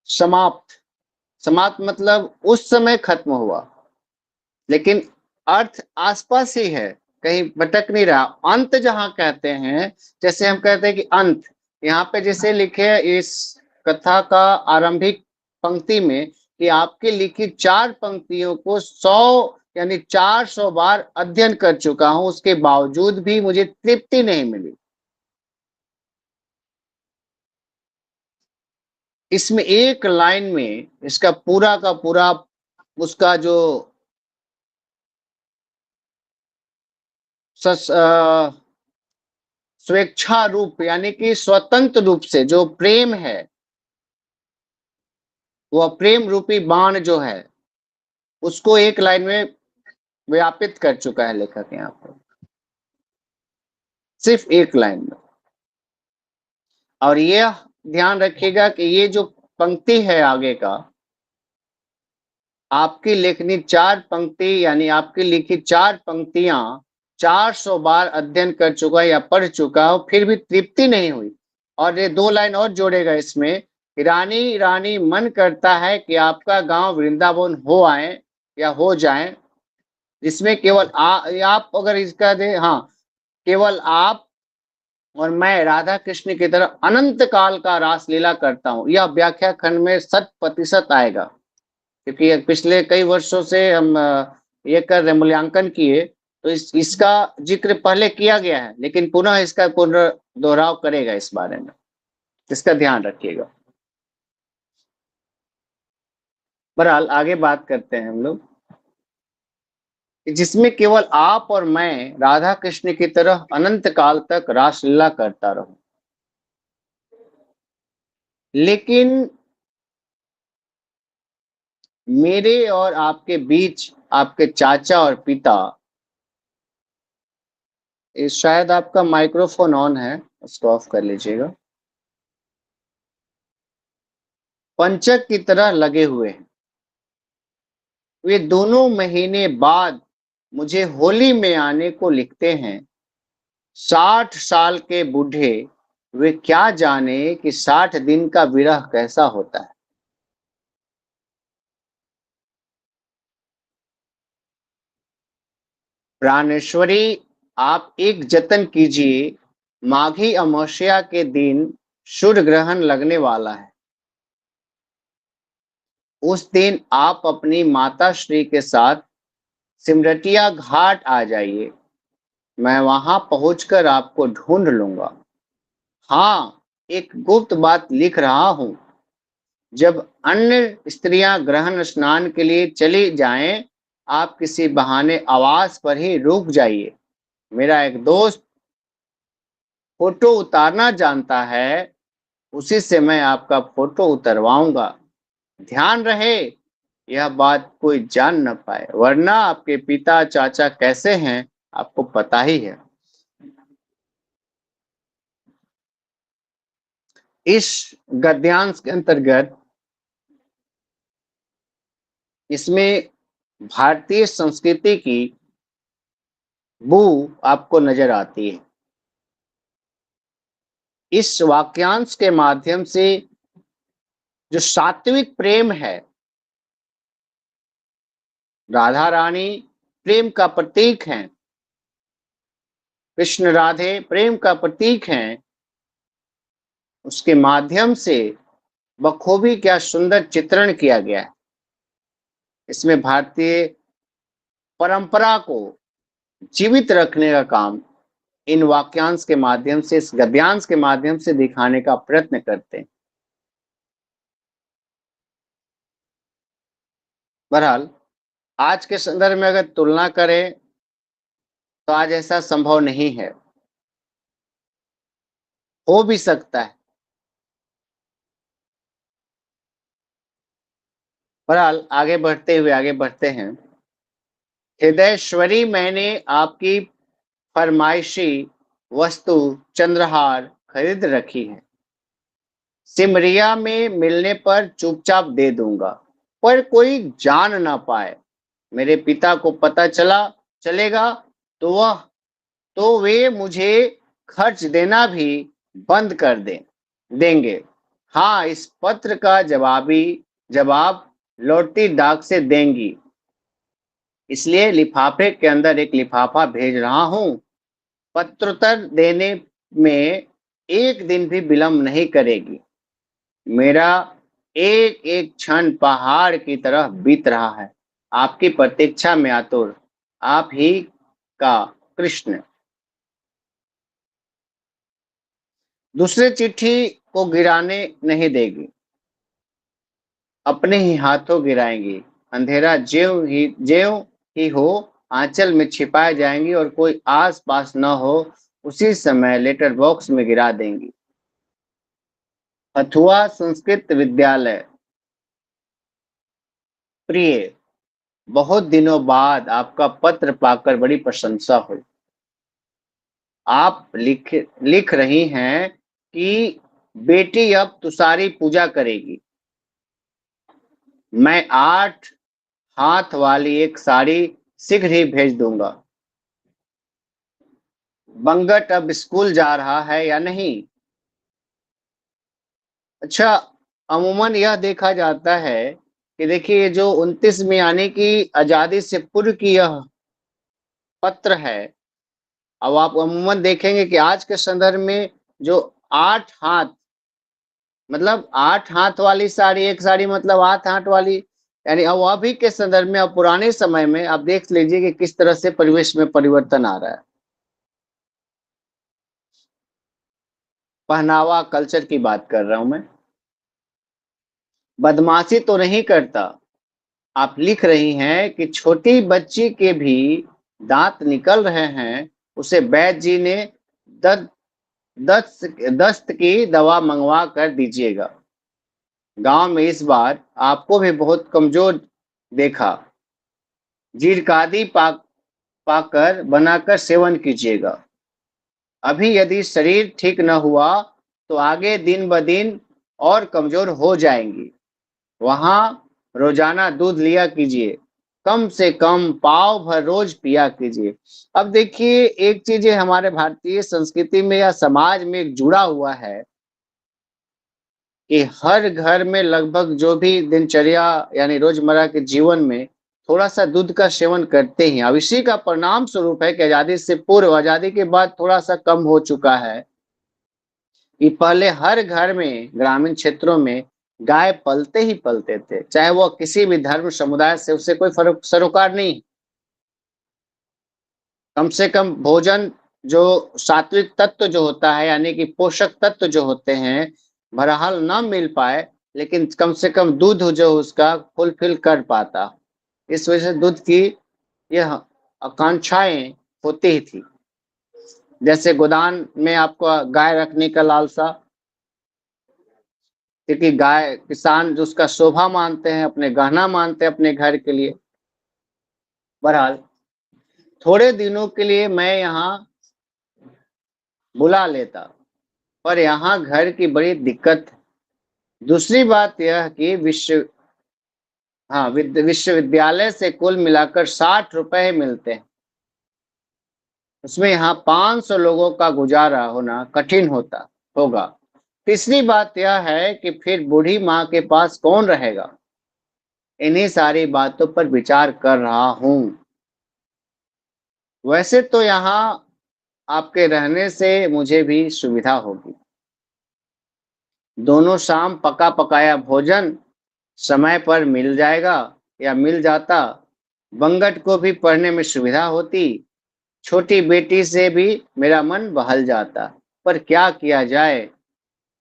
समाप्त। समाप्त मतलब उस समय खत्म हुआ, लेकिन अर्थ आसपास ही है, कहीं भटक नहीं रहा। अंत जहां कहते हैं, जैसे हम कहते हैं कि अंत, यहाँ पे जैसे लिखे है इस कथा का आरंभिक पंक्ति में कि आपकी लिखी 4 पंक्तियों को 100 यानी 400 बार अध्ययन कर चुका हूं, उसके बावजूद भी मुझे तृप्ति नहीं मिली। इसमें एक लाइन में इसका पूरा का पूरा उसका जो स्वेच्छा रूप यानी कि स्वतंत्र रूप से जो प्रेम है, वह प्रेम रूपी बाण जो है, उसको एक लाइन में व्यापित कर चुका है लेखक यहाँ पर, सिर्फ एक लाइन में। और यह ध्यान रखिएगा कि ये जो पंक्ति है आगे का, आपकी लेखनी 4 पंक्ति यानी आपकी लिखी 4 पंक्तियां 400 बार अध्ययन कर चुका या पढ़ चुका हो, फिर भी तृप्ति नहीं हुई। और ये 2 लाइन और जोड़ेगा इसमें, रानी रानी मन करता है कि आपका गांव वृंदावन हो आए या हो जाए, जिसमें केवल आप अगर इसका दे, हाँ, केवल आप और मैं राधा कृष्ण की तरह अनंत काल का रासलीला करता हूँ। यह व्याख्या खंड में 100% आएगा, क्योंकि पिछले कई वर्षों से हम ये कर रहे मूल्यांकन किए, तो इसका जिक्र पहले किया गया है, लेकिन पुनः इसका दोहराव करेगा इस बारे में, इसका ध्यान रखिएगा। बहरहाल आगे बात करते हैं हम लोग, जिसमें केवल आप और मैं राधा कृष्ण की तरह अनंत काल तक रासलीला करता रहूं। लेकिन मेरे और आपके बीच आपके चाचा और पिता, शायद आपका माइक्रोफोन ऑन है, उसको ऑफ कर लीजिएगा, पंचक की तरह लगे हुए हैं। वे दोनों महीने बाद मुझे होली में आने को लिखते हैं। 60 साल के बूढ़े, वे क्या जाने कि 60 दिन का विरह कैसा होता है। प्राणेश्वरी, आप एक जतन कीजिए, माघी अमावस्या के दिन सूर्य ग्रहण लगने वाला है। उस दिन आप अपनी माता श्री के साथ सिमरटिया घाट आ जाइए, मैं वहां पहुंचकर आपको ढूंढ लूंगा। हाँ, एक गुप्त बात लिख रहा हूं, जब अन्य स्त्रियां ग्रहण स्नान के लिए चली जाएं, आप किसी बहाने आवास पर ही रुक जाइए। मेरा एक दोस्त फोटो उतारना जानता है, उसी से मैं आपका फोटो उतरवाऊंगा। ध्यान रहे यह बात कोई जान न पाए, वरना आपके पिता चाचा कैसे हैं आपको पता ही है। इस गद्यांश के अंतर्गत इसमें भारतीय संस्कृति की बू आपको नजर आती है। इस वाक्यांश के माध्यम से जो सात्विक प्रेम है, राधा रानी प्रेम का प्रतीक हैं, कृष्ण राधे प्रेम का प्रतीक हैं, उसके माध्यम से बखूबी क्या सुंदर चित्रण किया गया है। इसमें भारतीय परंपरा को जीवित रखने का काम इन वाक्यांश के माध्यम से, इस गद्यांश के माध्यम से दिखाने का प्रयत्न करते हैं। बहरहाल आज के संदर्भ में अगर तुलना करें तो आज ऐसा संभव नहीं है, हो भी सकता है। बहरहाल आगे बढ़ते हैं। हृदयश्वरी, मैंने आपकी फरमाइशी वस्तु चंद्रहार खरीद रखी हैं। सिमरिया में मिलने पर चुपचाप दे दूंगा, पर कोई जान ना पाए। मेरे पिता को पता चलेगा तो वे मुझे खर्च देना भी बंद कर देंगे। हाँ, इस पत्र का जवाब लौटी डाक से देंगी, इसलिए लिफाफे के अंदर एक लिफाफा भेज रहा हूं। पत्रोत्तर देने में एक दिन भी विलंब नहीं करेगी। मेरा एक एक क्षण पहाड़ की तरह बीत रहा है, आपकी प्रतीक्षा में आतुर। आप ही का, कृष्ण। दूसरे चिट्ठी को गिराने नहीं देगी, अपने ही हाथों गिराएंगी। अंधेरा ज्यों ही हो आंचल में छिपाए जाएंगी, और कोई आस पास न हो उसी समय लेटर बॉक्स में गिरा देंगी। हथुआ संस्कृत विद्यालय। प्रिय, बहुत दिनों बाद आपका पत्र पाकर बड़ी प्रशंसा हुई। आप लिख रही हैं कि बेटी अब तुषारी पूजा करेगी। मैं 8 हाथ वाली एक साड़ी शीघ्र ही भेज दूंगा। बंगट अब स्कूल जा रहा है या नहीं? अच्छा, अमूमन यह देखा जाता है कि देखिए, जो 29 में यानी कि आजादी से पूर्व की यह पत्र है। अब आप अमूमन देखेंगे कि आज के संदर्भ में जो 8 हाथ, मतलब 8 हाथ वाली साड़ी, एक साड़ी मतलब 8 हाथ वाली, यानी अब अभी के संदर्भ में, अब पुराने समय में आप देख लीजिए कि किस तरह से परिवेश में परिवर्तन आ रहा है। पहनावा कल्चर की बात कर रहा हूं मैं। बदमाशी तो नहीं करता। आप लिख रही हैं कि छोटी बच्ची के भी दांत निकल रहे हैं, उसे वैद्य जी ने द, दस्त की दवा मंगवा कर दीजिएगा। गांव में इस बार आपको भी बहुत कमजोर देखा। जीरकादी पाकर बनाकर सेवन कीजिएगा। अभी यदि शरीर ठीक न हुआ तो आगे दिन ब दिन और कमजोर हो जाएंगी। वहां रोजाना दूध लिया कीजिए, कम से कम पाव भर रोज पिया कीजिए। अब देखिए, एक चीज हमारे भारतीय संस्कृति में या समाज में एक जुड़ा हुआ है कि हर घर में लगभग जो भी दिनचर्या यानी रोजमर्रा के जीवन में थोड़ा सा दूध का सेवन करते हैं। अब इसी का परिणाम स्वरूप है कि आजादी से पूर्व, आजादी के बाद थोड़ा सा कम हो चुका है कि पहले हर घर में ग्रामीण क्षेत्रों में गाय पलते ही पलते थे, चाहे वह किसी भी धर्म समुदाय से, उससे कोई फर्क सरोकार नहीं। कम से कम भोजन, जो सात्विक तत्व जो होता है यानी कि पोषक तत्व जो होते हैं, बहरहाल ना मिल पाए, लेकिन कम से कम दूध जो उसका फुलफिल कर पाता। इस वजह से दूध की यह आकांक्षाएं होती ही थी। जैसे गोदान में आपको गाय रखने का लालसा, क्योंकि गाय किसान जो उसका शोभा मानते हैं, अपने गहना मानते हैं अपने घर के लिए। बहरहाल थोड़े दिनों के लिए मैं यहाँ बुला लेता, पर यहाँ घर की बड़ी दिक्कत है। दूसरी बात यह कि विश्वविद्यालय से कुल मिलाकर 60 रुपए मिलते हैं, उसमें यहाँ 500 लोगों का गुजारा होना कठिन होगा। तीसरी बात यह है कि फिर बूढ़ी माँ के पास कौन रहेगा। इन्हीं सारी बातों पर विचार कर रहा हूं। वैसे तो यहाँ आपके रहने से मुझे भी सुविधा होगी। दोनों शाम पका पकाया भोजन समय पर मिल जाएगा या मिल जाता। बंगट को भी पढ़ने में सुविधा होती। छोटी बेटी से भी मेरा मन बहल जाता, पर क्या किया जाए।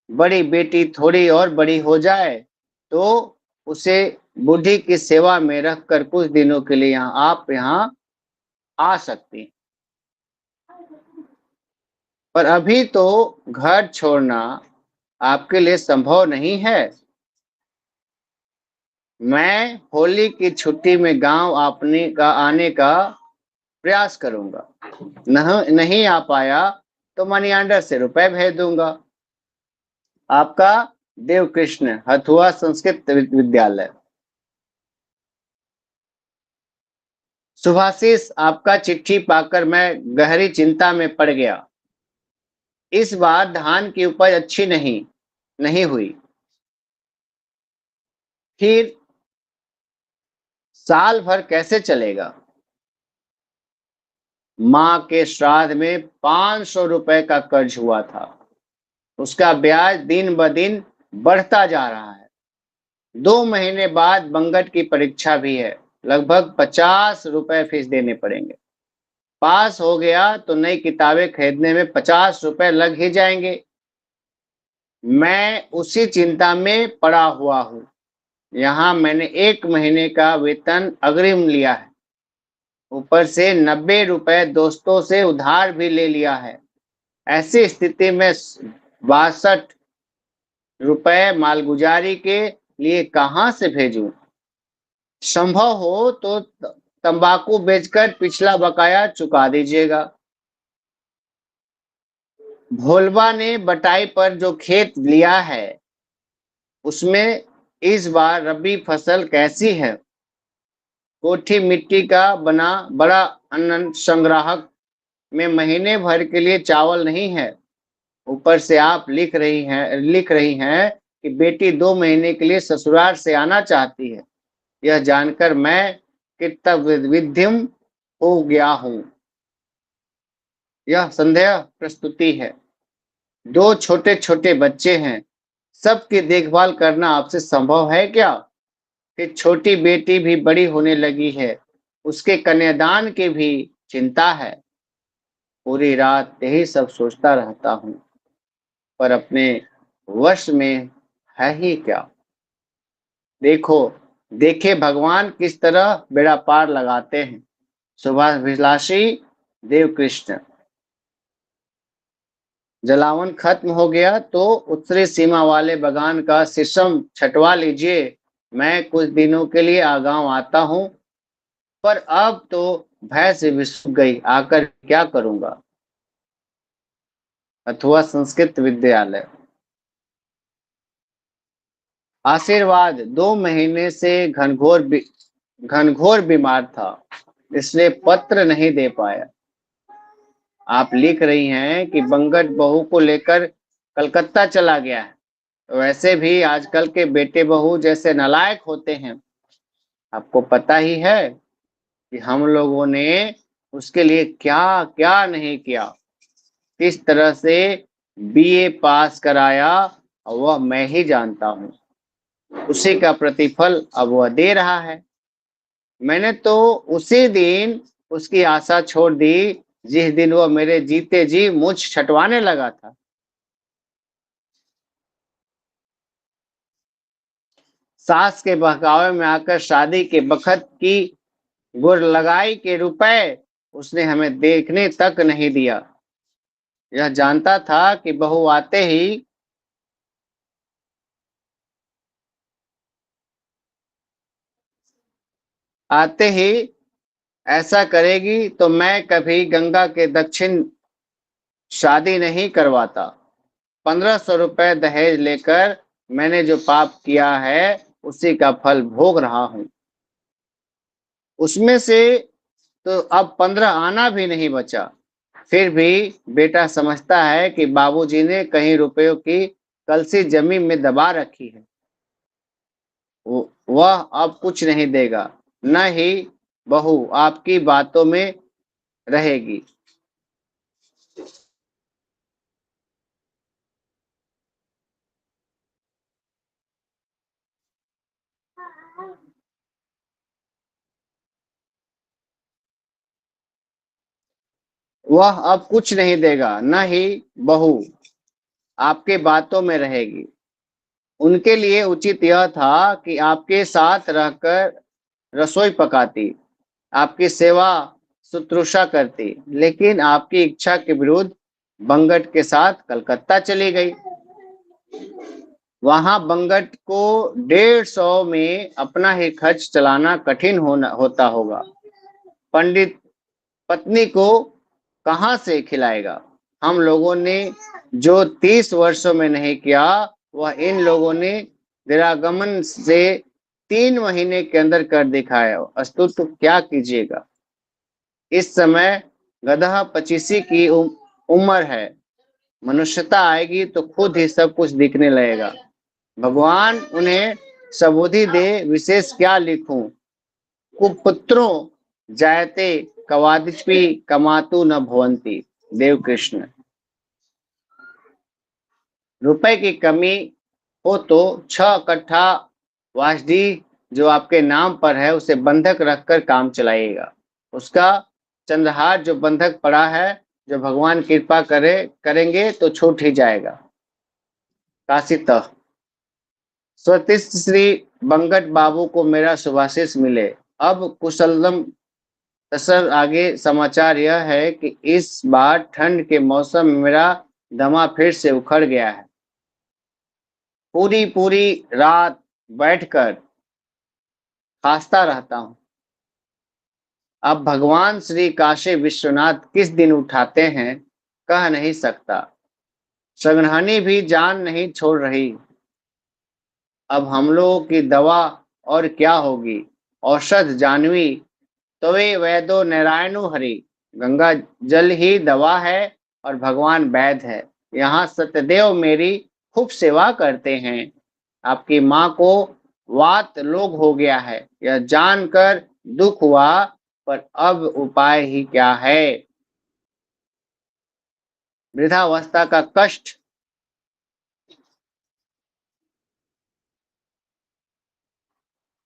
बड़ी बेटी थोड़ी और बड़ी हो जाए तो उसे बूढ़ी की सेवा में रखकर कुछ दिनों के लिए आप यहाँ आ सकती, पर अभी तो घर छोड़ना आपके लिए संभव नहीं है। मैं होली की छुट्टी में गांव आने का प्रयास करूंगा। नहीं आ पाया तो मनी ऑर्डर से रुपए भेज दूंगा। आपका देवकृष्ण, हथुआ संस्कृत विद्यालय। सुभाषिस, आपका चिट्ठी पाकर मैं गहरी चिंता में पड़ गया। इस बार धान की उपज अच्छी नहीं हुई। फिर साल भर कैसे चलेगा? माँ के श्राद्ध में 500 रुपए का कर्ज हुआ था। उसका ब्याज दिन ब दिन बढ़ता जा रहा है। 2 महीने बाद बंगट की परीक्षा भी है। लगभग 50 रुपए फीस देने पड़ेंगे। पास हो गया तो नई किताबें खरीदने में 50 रुपए लग ही जाएंगे। मैं उसी चिंता में पड़ा हुआ हूँ। यहाँ मैंने 1 महीने का वेतन अग्रिम लिया है, ऊपर से 90 रुपए दोस्तों से उधार भी ले लिया है। ऐसी स्थिति में 62 रुपए मालगुजारी के लिए कहाँ से भेजूं? संभव हो तो तंबाकू बेचकर पिछला बकाया चुका दीजिएगा। भोलबा ने बटाई पर जो खेत लिया है उसमें इस बार रबी फसल कैसी है? कोठी मिट्टी का बना बड़ा अन्न संग्राहक में महीने भर के लिए चावल नहीं है। ऊपर से आप लिख रही हैं कि बेटी 2 महीने के लिए ससुराल से आना चाहती है। यह जानकर मैं कृतविध्यम हो गया हूँ। यह संदेह प्रस्तुति है। 2 छोटे छोटे बच्चे हैं, सबकी देखभाल करना आपसे संभव है क्या? फिर छोटी बेटी भी बड़ी होने लगी है, उसके कन्यादान की भी चिंता है। पूरी रात यही सब सोचता रहता हूँ, पर अपने वश में है ही क्या। देखे भगवान किस तरह बेड़ा पार लगाते हैं। शुभाभिलाषी देवकृष्ण। जलावन खत्म हो गया तो उत्तरी सीमा वाले बगान का शीशम छटवा लीजिए। मैं कुछ दिनों के लिए गांव आता हूँ, पर अब तो भय से विसुख गई, आकर क्या करूंगा। अथवा संस्कृत विद्यालय। आशीर्वाद 2 महीने से घनघोर बीमार था, इसलिए पत्र नहीं दे पाया। आप लिख रही हैं कि बंगट बहू को लेकर कलकत्ता चला गया है। वैसे भी आजकल के बेटे बहू जैसे नालायक होते हैं। आपको पता ही है कि हम लोगों ने उसके लिए क्या क्या नहीं किया, किस तरह से बीए पास कराया, वह मैं ही जानता हूँ। उसी का प्रतिफल अब वह दे रहा है। मैंने तो उसी दिन उसकी आशा छोड़ दी जिस दिन वह मेरे जीते जी मुझ छटवाने लगा था। सास के बहकावे में आकर शादी के बखत की गुर लगाई के रुपए उसने हमें देखने तक नहीं दिया। यह जानता था कि बहू आते ही ऐसा करेगी तो मैं कभी गंगा के दक्षिण शादी नहीं करवाता। 1500 रुपए दहेज लेकर मैंने जो पाप किया है उसी का फल भोग रहा हूँ। उसमें से तो अब 15 आना भी नहीं बचा। फिर भी बेटा समझता है कि बाबूजी ने कहीं रुपयों की कलसी जमीन में दबा रखी है। वह अब कुछ नहीं देगा, न ही बहू आपकी बातों में रहेगी। वह अब कुछ नहीं देगा, न ही बहू आपके बातों में रहेगी। उनके लिए उचित यह था कि आपके साथ रहकर रसोई पकाती, आपकी सेवा शुश्रूषा करती, लेकिन आपकी इच्छा के विरुद्ध बंगट के साथ कलकत्ता चली गई। वहां बंगट को 150 में अपना ही खर्च चलाना कठिन होता होगा। पंडित पत्नी को कहाँ से खिलाएगा? हम लोगों ने जो 30 वर्षों में नहीं किया, वह इन लोगों ने निरागमन से 3 महीने के अंदर कर दिखाया। अस्तुत क्या कीजिएगा। इस समय गदहा 25 की उम्र है। मनुष्यता आएगी तो खुद ही सब कुछ दिखने लगेगा। भगवान उन्हें सबूधी दे, विशेष क्या लिखूं। कुपुत्रों जायते कवादिपि कमातु न भवंती। देव कृष्ण। रुपए की कमी हो तो 6 कट्ठा वासडी जो आपके नाम पर है उसे बंधक रखकर काम चलाइएगा। उसका चंद्रहार जो बंधक पड़ा है, जो भगवान कृपा करेंगे तो छूट ही जाएगा। काशी तक स्वतिष्ठ श्री बंगट बाबू को मेरा शुभाशीष मिले। अब कुशलम दरअसल आगे समाचार यह है कि इस बार ठंड के मौसम में मेरा दमा फिर से उखड़ गया है। पूरी पूरी रात बैठकर खांसता रहता हूं। अब भगवान श्री काशी विश्वनाथ किस दिन उठाते हैं कह नहीं सकता। संग्रहणी भी जान नहीं छोड़ रही। अब हम लोगों की दवा और क्या होगी। औषध जानवी तवे वैदो नारायणो हरि। गंगा जल ही दवा है और भगवान वैद्य है। यहाँ सत्यदेव मेरी खूब सेवा करते हैं। आपकी माँ को वात लोग हो गया है, यह जानकर दुख हुआ, पर अब उपाय ही क्या है। वृद्धावस्था का कष्ट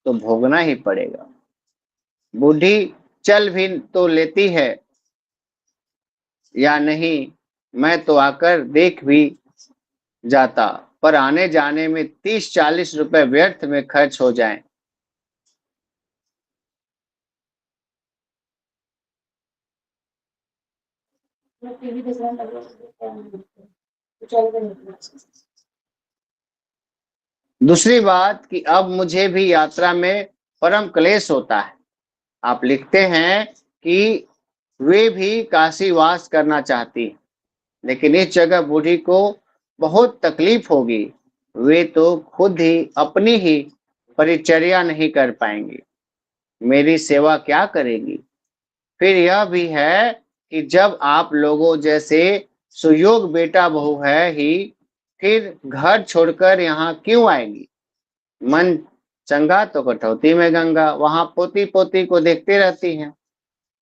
तो भोगना ही पड़ेगा। बूढ़ी चल भी तो लेती है या नहीं, मैं तो आकर देख भी जाता, पर आने जाने में 30-40 रुपए व्यर्थ में खर्च हो जाएं। दूसरी बात कि अब मुझे भी यात्रा में परम क्लेश होता है। आप लिखते हैं कि वे भी काशी वास करना चाहती, लेकिन इस जगह बूढ़ी को बहुत तकलीफ होगी। वे तो खुद ही अपनी ही परिचर्या नहीं कर पाएंगी, मेरी सेवा क्या करेगी। फिर यह भी है कि जब आप लोगों जैसे सुयोग बेटा बहू है ही, फिर घर छोड़कर यहाँ क्यों आएगी। मन चंगा तो कटौती में गंगा। वहां पोती पोती को देखती रहती हैं।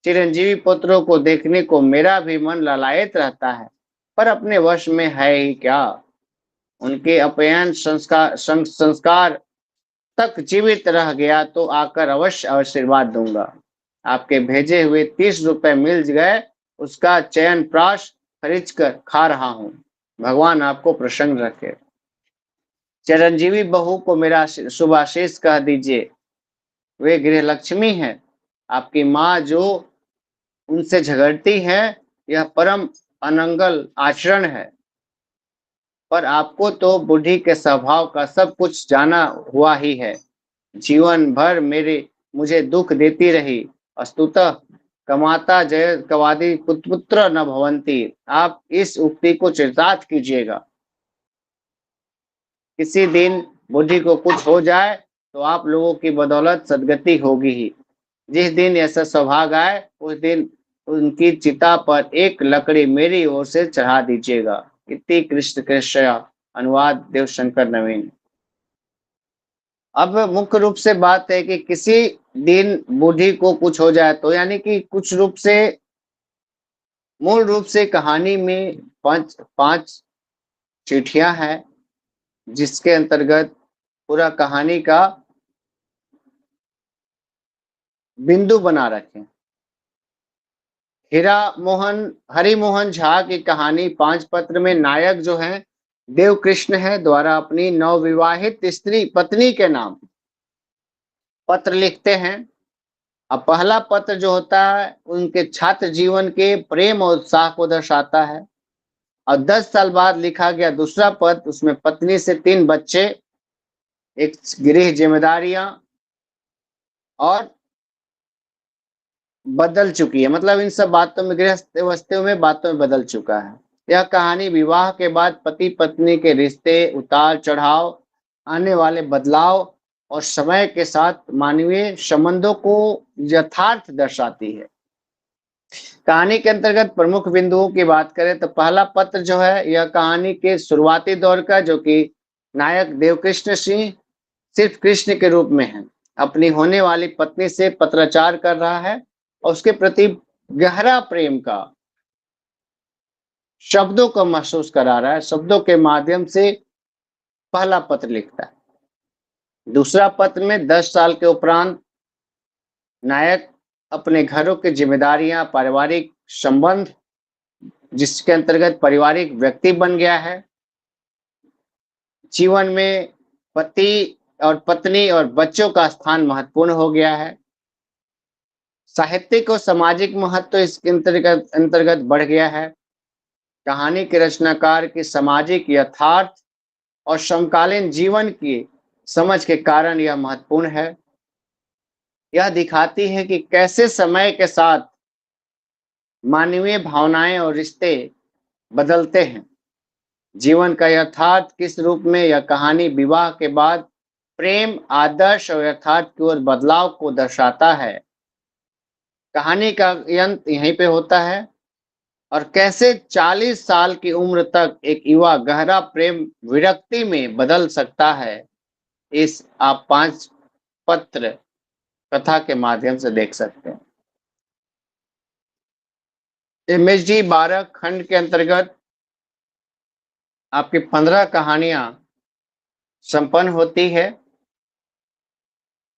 चिरंजीवी पुत्रों को देखने को मेरा भी मन ललायत रहता है, पर अपने वश में है ही क्या। उनके अपयन संस्कार तक जीवित रह गया तो आकर अवश्य आशीर्वाद दूंगा। आपके भेजे हुए 30 रुपए मिल गए, उसका चयन प्राश खरीद कर खा रहा हूँ। भगवान आपको प्रसन्न रखे। चिरंजीवी बहू को मेरा शुभाशीष कह दीजिए। वे गृह लक्ष्मी है। आपकी माँ जो उनसे झगड़ती है, यह परम अनंगल आचरण है, पर आपको तो बुढ़ी के स्वभाव का सब कुछ जाना हुआ ही है। जीवन भर मुझे दुख देती रही। अस्तुतः कमाता जय कवादी पुत्र न भवंती। आप इस उक्ति को चरितार्थ कीजिएगा। किसी दिन बुढ़ी को कुछ हो जाए तो आप लोगों की बदौलत सदगति होगी ही। जिस दिन ऐसा सौभाग्य आए उस दिन उनकी चिता पर एक लकड़ी मेरी ओर से चढ़ा दीजिएगा। इति कृष्ण कृष्ण। अनुवाद देवशंकर नवीन। अब मुख्य रूप से बात है कि किसी दिन बूढ़ी को कुछ हो जाए तो, यानी कि कुछ रूप से मूल रूप से कहानी में पांच पांच चिट्ठियां हैं, जिसके अंतर्गत पूरा कहानी का बिंदु बना रखे। हरिमोहन झा की कहानी 5 पत्र में नायक जो है देव कृष्ण है, द्वारा अपनी नवविवाहित स्त्री पत्नी के नाम पत्र लिखते हैं। अब पहला पत्र जो होता है उनके छात्र जीवन के प्रेम और उत्साह को दर्शाता है, और 10 साल बाद लिखा गया दूसरा पत्र, उसमें पत्नी से 3 बच्चे, एक गृह जिम्मेदारियां और बदल चुकी है, मतलब इन सब बातों में गृहस्थ वस्तुओं में बातों में बदल चुका है। यह कहानी विवाह के बाद पति पत्नी के रिश्ते, उतार चढ़ाव, आने वाले बदलाव और समय के साथ मानवीय संबंधों को यथार्थ दर्शाती है। कहानी के अंतर्गत प्रमुख बिंदुओं की बात करें तो पहला पत्र जो है यह कहानी के शुरुआती दौर का, जो कि नायक देवकृष्ण सिंह सिर्फ कृष्ण के रूप में है, अपनी होने वाली पत्नी से पत्राचार कर रहा है और उसके प्रति गहरा प्रेम का शब्दों को महसूस करा रहा है, शब्दों के माध्यम से पहला पत्र लिखता है। दूसरा पत्र में 10 साल के उपरांत नायक अपने घरों की जिम्मेदारियां, पारिवारिक संबंध, जिसके अंतर्गत पारिवारिक व्यक्ति बन गया है, जीवन में पति और पत्नी और बच्चों का स्थान महत्वपूर्ण हो गया है, साहित्यिक और सामाजिक महत्व इसके अंतर्गत बढ़ गया है, कहानी के रचनाकार की सामाजिक यथार्थ और समकालीन जीवन की समझ के कारण यह महत्वपूर्ण है। यह दिखाती है कि कैसे समय के साथ मानवीय भावनाएं और रिश्ते बदलते हैं। जीवन का यथार्थ किस रूप में यह कहानी विवाह के बाद प्रेम, आदर्श और यथार्थ की ओर बदलाव को दर्शाता है। कहानी का अंत यहीं पे होता है और कैसे 40 साल की उम्र तक एक युवा गहरा प्रेम विरक्ति में बदल सकता है, इस आप 5 पत्र कथा के माध्यम से देख सकते हैं। MSG 12 खंड के अंतर्गत आपकी 15 कहानियां संपन्न होती है।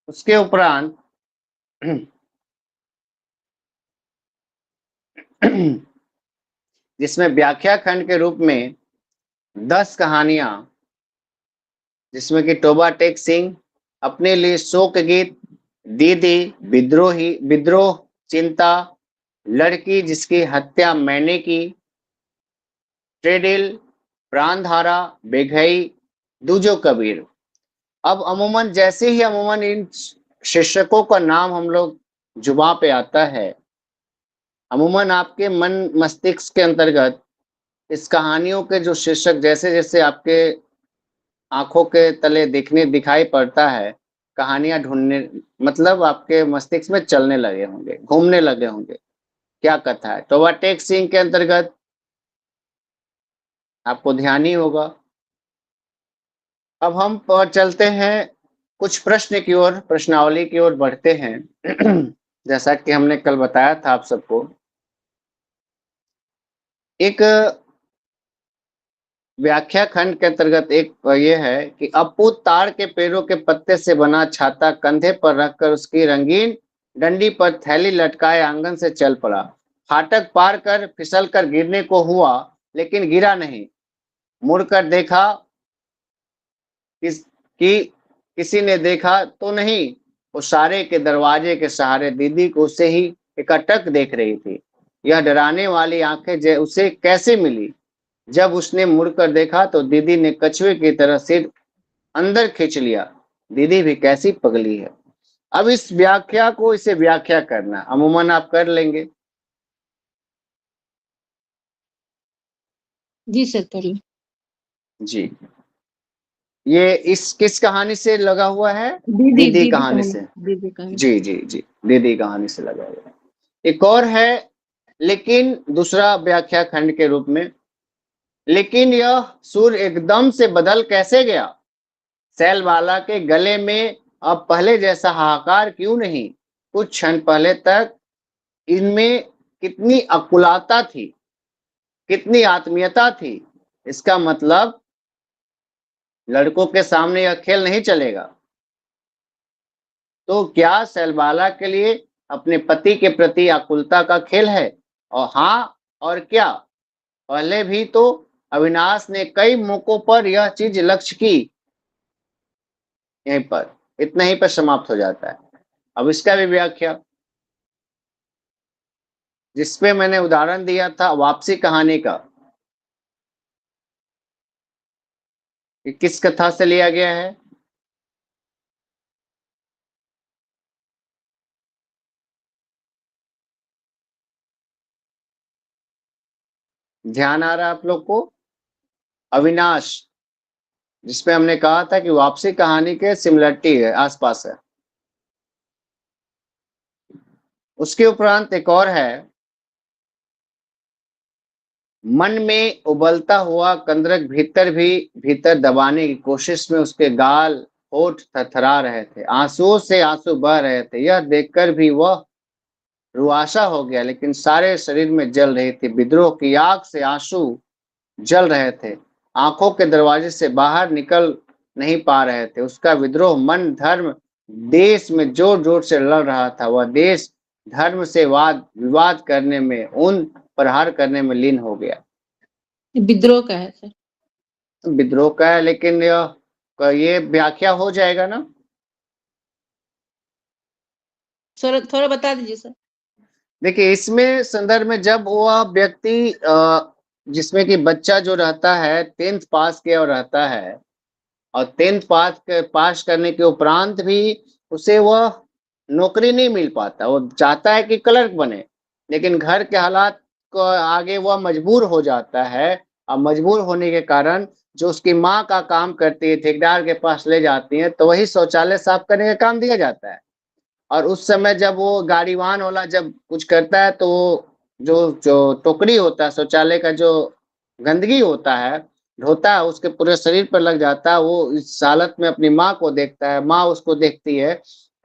उसके उपरांत जिसमें व्याख्या खंड के रूप में 10 कहानियां, जिसमें कि टोबा टेक सिंह, अपने लिए शोक गीत, दीदी, विद्रोह, चिंता, लड़की जिसकी हत्या मैंने की, ट्रेडिल, प्राणधारा, बेघई, दूजो कबीर। अब अमूमन जैसे ही अमूमन इन शीर्षकों का नाम हम लोग जुबां पे आता है, अमूमन आपके मन मस्तिष्क के अंतर्गत इस कहानियों के जो शीर्षक जैसे जैसे आपके आंखों के तले दिखाई पड़ता है, कहानियां ढूंढने मतलब आपके मस्तिष्क में चलने लगे होंगे, घूमने लगे होंगे, क्या कथा है। तो वह टेक सिंह के अंतर्गत आपको ध्यान ही होगा। अब हम चलते हैं कुछ प्रश्न की ओर, प्रश्नावली की ओर बढ़ते हैं। जैसा कि हमने कल बताया था आप सबको, एक व्याख्या खंड के अंतर्गत एक ये है कि अप्पू ताड़ के पेड़ों के पत्ते से बना छाता कंधे पर रखकर उसकी रंगीन डंडी पर थैली लटकाए आंगन से चल पड़ा। फाटक पार कर फिसल कर गिरने को हुआ, लेकिन गिरा नहीं। मुड़कर देखा कि किसी ने देखा तो नहीं। उसारे के दरवाजे के सहारे दीदी को उसे ही एकटक देख रही थी। यह डराने वाली आंखें उसे कैसे मिली? जब उसने मुड़कर देखा तो दीदी ने कछुए की तरह सिर अंदर खींच लिया। दीदी भी कैसी पगली है। अब इस व्याख्या को इसे व्याख्या करना अमूमन आप कर लेंगे। जी सर, करिए। जी, ये इस किस कहानी से लगा हुआ है? दीदी दीदी दीदी कहानी कहानी, से। दीदी कहानी। जी जी जी, दीदी कहानी से लगा हुआ है। एक और है, लेकिन दूसरा व्याख्या खंड के रूप में, लेकिन यह सुर एकदम से बदल कैसे गया? सैलबाला के गले में अब पहले जैसा हाहाकार क्यों नहीं? कुछ क्षण पहले तक इनमें कितनी अकुलाता थी, कितनी आत्मीयता थी। इसका मतलब लड़कों के सामने यह खेल नहीं चलेगा। तो क्या सैलबाला के लिए अपने पति के प्रति आकुलता का खेल है? और हाँ, और क्या? पहले भी तो अविनाश ने कई मौकों पर यह चीज लक्ष्य की। यहीं पर इतना ही पर समाप्त हो जाता है। अब इसका भी व्याख्या, जिसपे मैंने उदाहरण दिया था वापसी कहानी का, कि किस कथा से लिया गया है? ध्यान आ रहा है आप लोग को? अविनाश, जिसमें हमने कहा था कि वापसी कहानी के सिमिलरिटी है, आसपास है। उसके उपरांत एक और है, मन में उबलता हुआ कंदरक भीतर दबाने की कोशिश में उसके गाल होठ थरथरा रहे थे, आंसुओं से आंसू बह रहे थे। यह देखकर भी वह रुआसा हो गया, लेकिन सारे शरीर में जल रही थी। विद्रोह की आग से आंसू जल रहे थे, आंखों के दरवाजे से बाहर निकल नहीं पा रहे थे। उसका विद्रोह मन धर्म देश में जोर जोर से लड़ रहा था। वह देश धर्म से वाद विवाद करने में, उन प्रहार करने में लीन हो गया। विद्रोह का है सर। विद्रोह का है, लेकिन ये व्याख्या हो जाएगा ना? थोड़ा थोड़ा बता दीजिए सर। देखिए, इसमें संदर्भ में जब वह व्यक्ति जिसमें कि बच्चा जो रहता है 10th पास किया और रहता है, और 10th पास करने के उपरांत भी उसे वह नौकरी नहीं मिल पाता। वो चाहता है कि क्लर्क बने, लेकिन घर के हालात को आगे वह मजबूर हो जाता है। और मजबूर होने के कारण जो उसकी माँ का काम करती है, ठेकेदार के पास ले जाती है, तो वही शौचालय साफ करने का काम दिया जाता है। और उस समय जब वो गाड़ीवान वाला जब कुछ करता है, तो वो जो जो टोकरी होता है शौचालय का, जो गंदगी होता है ढोता है, उसके पूरे शरीर पर लग जाता है। वो इस हालत में अपनी माँ को देखता है, माँ उसको देखती है,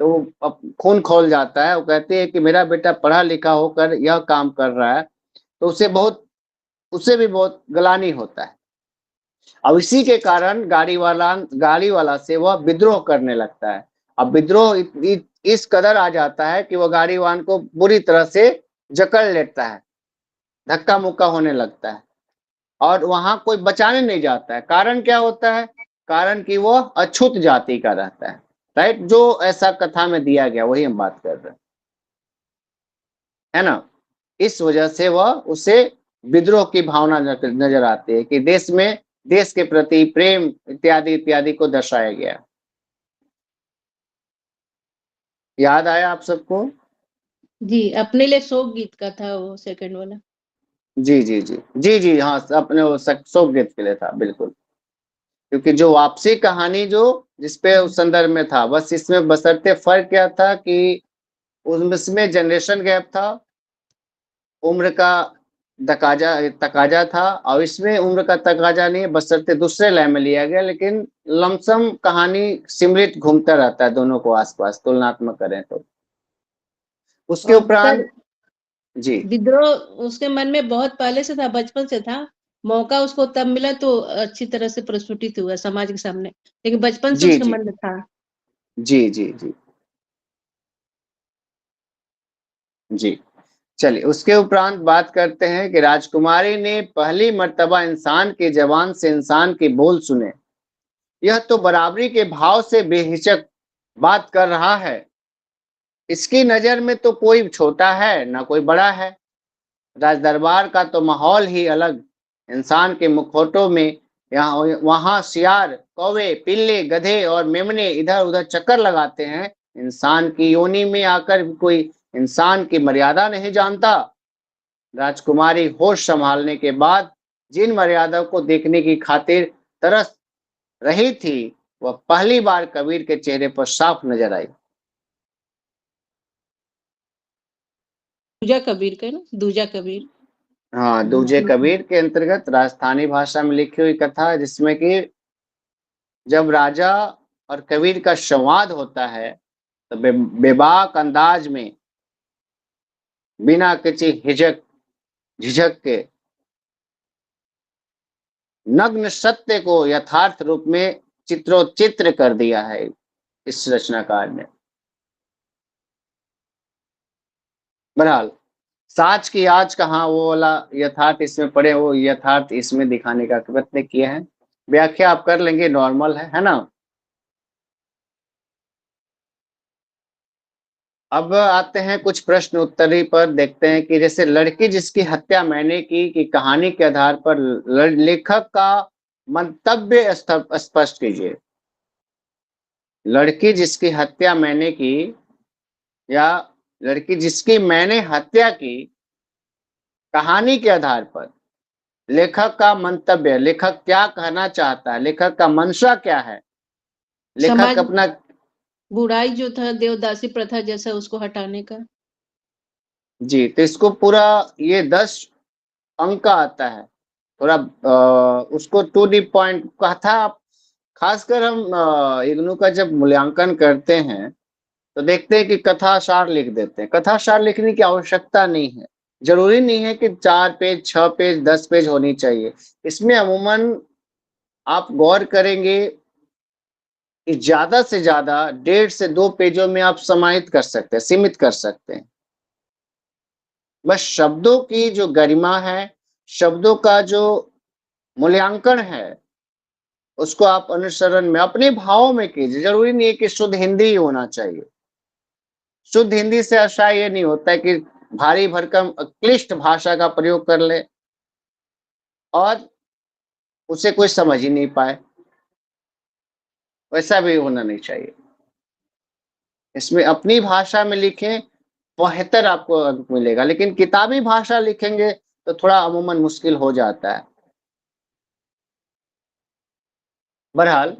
तो वो खून खौल जाता है। वो कहती है कि मेरा बेटा पढ़ा लिखा होकर यह काम कर रहा है, तो उसे भी बहुत ग्लानि होता है। अब इसी के कारण गाड़ी वाला से वह विद्रोह करने लगता है। अब विद्रोह इस कदर आ जाता है कि वह गाड़ीवान को बुरी तरह से जकड़ लेता है, धक्का मुक्का होने लगता है, और वहां कोई बचाने नहीं जाता है। कारण क्या होता है? कारण कि वह अछूत जाति का रहता है। राइट, जो ऐसा कथा में दिया गया वही हम बात कर रहे हैं, है ना? इस वजह से वह उसे विद्रोह की भावना नजर आती है कि देश में देश के प्रति प्रेम इत्यादि इत्यादि को दर्शाया गया। याद आया आप सबको? जी, अपने लिए शोक गीत का था वो सेकंड वाला। जी जी जी जी जी, हाँ, अपने वो शोक गीत के लिए था, बिल्कुल। क्योंकि जो वापसी कहानी जो जिसपे उस संदर्भ में था, बस इसमें बशर्ते फर्क क्या था कि उसमें जनरेशन गैप था, उम्र का तकाजा था, और इसमें उम्र का तकाजा नहीं है, बशर्ते दूसरे लय में लिया गया, लेकिन लमसम कहानी सिमरित घूमता रहता है दोनों को आसपास, तुलनात्मक करें तो। उसके और सर, उपरांत जी विद्रोह उसके मन में बहुत पहले से था, बचपन से था। मौका उसको तब मिला तो अच्छी तरह से प्रस्फुटित हुआ समाज के सामने, लेकिन बचपन से जी उसके जी मन में था। जी जी जी जी। चलिए, उसके उपरांत बात करते हैं कि राजकुमारी ने पहली मर्तबा इंसान की जबान से इंसान के बोल सुने। यह तो बराबरी के भाव से बेहिचक बात कर रहा है। इसकी नजर में तो कोई छोटा है ना कोई बड़ा है। राज दरबार का तो माहौल ही अलग। इंसान के मुखौटों में यहाँ वहां सियार, कौवे, पिल्ले, गधे और मेमने इधर उधर चक्कर लगाते हैं। इंसान की योनि में आकर कोई इंसान की मर्यादा नहीं जानता। राजकुमारी होश संभालने के बाद जिन मर्यादा को देखने की खातिर तरस रही थी, वह पहली बार कबीर के चेहरे पर साफ नजर आई। दूजा कबीर का ना, दूजा कबीर। हाँ, दूजे कबीर के अंतर्गत राजस्थानी भाषा में लिखी हुई कथा है, जिसमें कि जब राजा और कबीर का संवाद होता है, तो बेबाक अंदाज में, बिना किसी हिचक झिझक के, नग्न सत्य को यथार्थ रूप में चित्रोचित्र कर दिया है इस रचनाकार ने। बहरहाल, साच की आज कहाँ वो वाला यथार्थ इसमें पड़े, वो यथार्थ इसमें दिखाने का प्रयत्न किया है। व्याख्या आप कर लेंगे, नॉर्मल है ना? अब आते हैं कुछ प्रश्न उत्तरी पर, देखते हैं कि जैसे लड़की जिसकी हत्या मैंने की कहानी के आधार पर लेखक का मंतव्य स्पष्ट कीजिए। लड़की जिसकी हत्या मैंने की, या लड़की जिसकी मैंने हत्या की कहानी के आधार पर, लेखक का मंतव्य, लेखक क्या कहना चाहता है, लेखक का मंशा क्या है, लेखक समाज अपना। बुराई जो था देवदासी प्रथा जैसा उसको हटाने का। जी, तो इसको पूरा ये 10 अंक का आता है। थोड़ा उसको टू दी पॉइंट कथा, खासकर हम इग्नू का जब मूल्यांकन करते हैं तो देखते हैं कि कथा सार लिख देते हैं। कथा सार लिखने की आवश्यकता नहीं है। जरूरी नहीं है कि 4 पेज, 6 पेज, 10 पेज होनी चाहिए। इसमें अमूमन आप गौर करेंगे कि ज्यादा से ज्यादा 1.5 से 2 पेजों में आप समाहित कर सकते हैं, सीमित कर सकते हैं। बस शब्दों की जो गरिमा है, शब्दों का जो मूल्यांकन है, उसको आप अनुसरण में अपने भावों में कीजिए। जरूरी नहीं है कि शुद्ध हिंदी ही होना चाहिए। शुद्ध हिंदी से आशय ये नहीं होता है कि भारी भरकम क्लिष्ट भाषा का प्रयोग कर ले और उसे कोई समझ ही नहीं पाए। वैसा भी होना नहीं चाहिए। इसमें अपनी भाषा में लिखें, बेहतर आपको अंक मिलेगा। लेकिन किताबी भाषा लिखेंगे तो थोड़ा अमूमन मुश्किल हो जाता है। बहरहाल,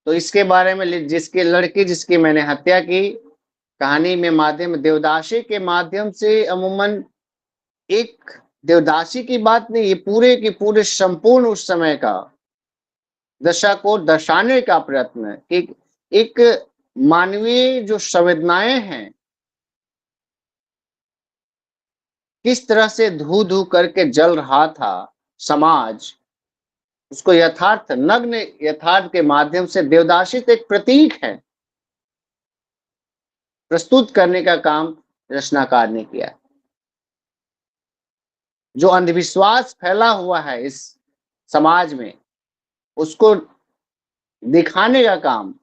तो इसके बारे में जिसकी लड़की जिसकी मैंने हत्या की, कहानी में माध्यम देवदासी के माध्यम से अमूमन एक देवदासी की बात नहीं, ये पूरे के पूरे संपूर्ण उस समय का दशा को दर्शाने का प्रयत्न है कि एक मानवीय जो संवेदनाएं हैं किस तरह से धू धू करके जल रहा था समाज, उसको यथार्थ नग्न यथार्थ के माध्यम से देवदासी तो एक प्रतीक है, प्रस्तुत करने का काम रचनाकार ने किया। जो अंधविश्वास फैला हुआ है इस समाज में, उसको दिखाने का काम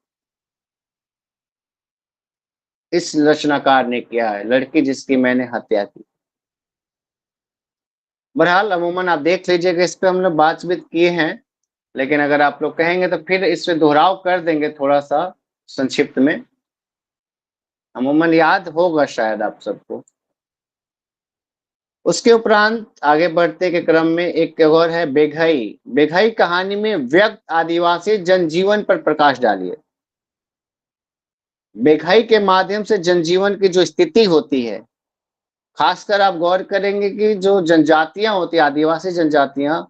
इस रचनाकार ने किया है, लड़की जिसकी मैंने हत्या की। बहरहाल अमूमन आप देख लीजिएगा, इस पे हम लोग बातचीत किए हैं, लेकिन अगर आप लोग कहेंगे तो फिर इस पे दोहराव कर देंगे थोड़ा सा संक्षिप्त में। अमूमन याद होगा शायद आप सबको। उसके उपरांत आगे बढ़ते के क्रम में एक और है बेघई। बेघई कहानी में व्यक्त आदिवासी जनजीवन पर प्रकाश डालिए। बेघई के माध्यम से जनजीवन की जो स्थिति होती है, खासकर आप गौर करेंगे कि जो जनजातियां होती है, आदिवासी जनजातियां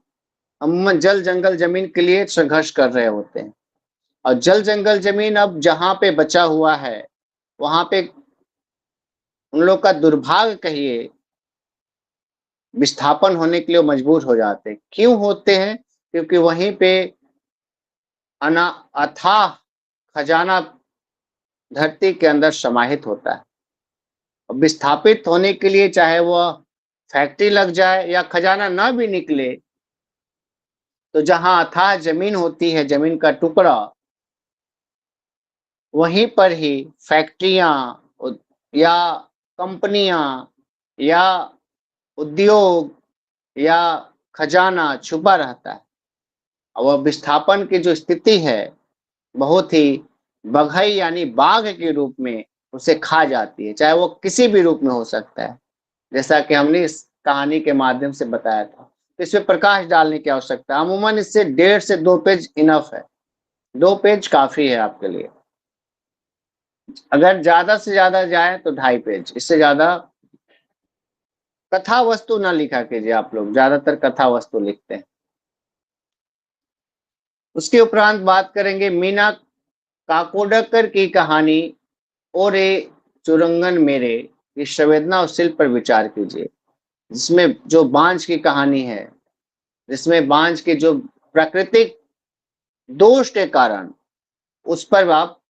अमूमन जल जंगल जमीन के लिए संघर्ष कर रहे होते हैं। और जल जंगल जमीन अब जहां पे बचा हुआ है, वहां पे उन लोग का दुर्भाग्य कहिए, विस्थापन होने के लिए मजबूर हो जाते हैं। क्यों होते हैं? क्योंकि वहीं पे अना अथाह खजाना धरती के अंदर समाहित होता है। विस्थापित होने के लिए चाहे वह फैक्ट्री लग जाए या खजाना ना भी निकले, तो जहां अथाह जमीन होती है, जमीन का टुकड़ा, वहीं पर ही फैक्ट्रियां या कंपनियां या उद्योग या खजाना छुपा रहता है। और वह विस्थापन की जो स्थिति है, बहुत ही बघई यानी बाघ के रूप में उसे खा जाती है, चाहे वो किसी भी रूप में हो सकता है, जैसा कि हमने इस कहानी के माध्यम से बताया था। तो इसमें प्रकाश डालने की आवश्यकता है। अमूमन इससे 1.5 से 2 पेज इनफ है। 2 पेज काफी है आपके लिए। अगर ज्यादा से ज्यादा जाए तो 2.5 पेज, इससे ज्यादा कथा वस्तु ना लिखा कीजिए। आप लोग ज्यादातर कथा वस्तु लिखते हैं। उसके उपरांत बात करेंगे मीना काकोडकर की कहानी ओरे चुरंगन मेरे, की संवेदना और शिल्प पर विचार कीजिए। जिसमें जो बांझ की कहानी है, जिसमें बांझ के जो प्राकृतिक दोष के कारण, उस पर आप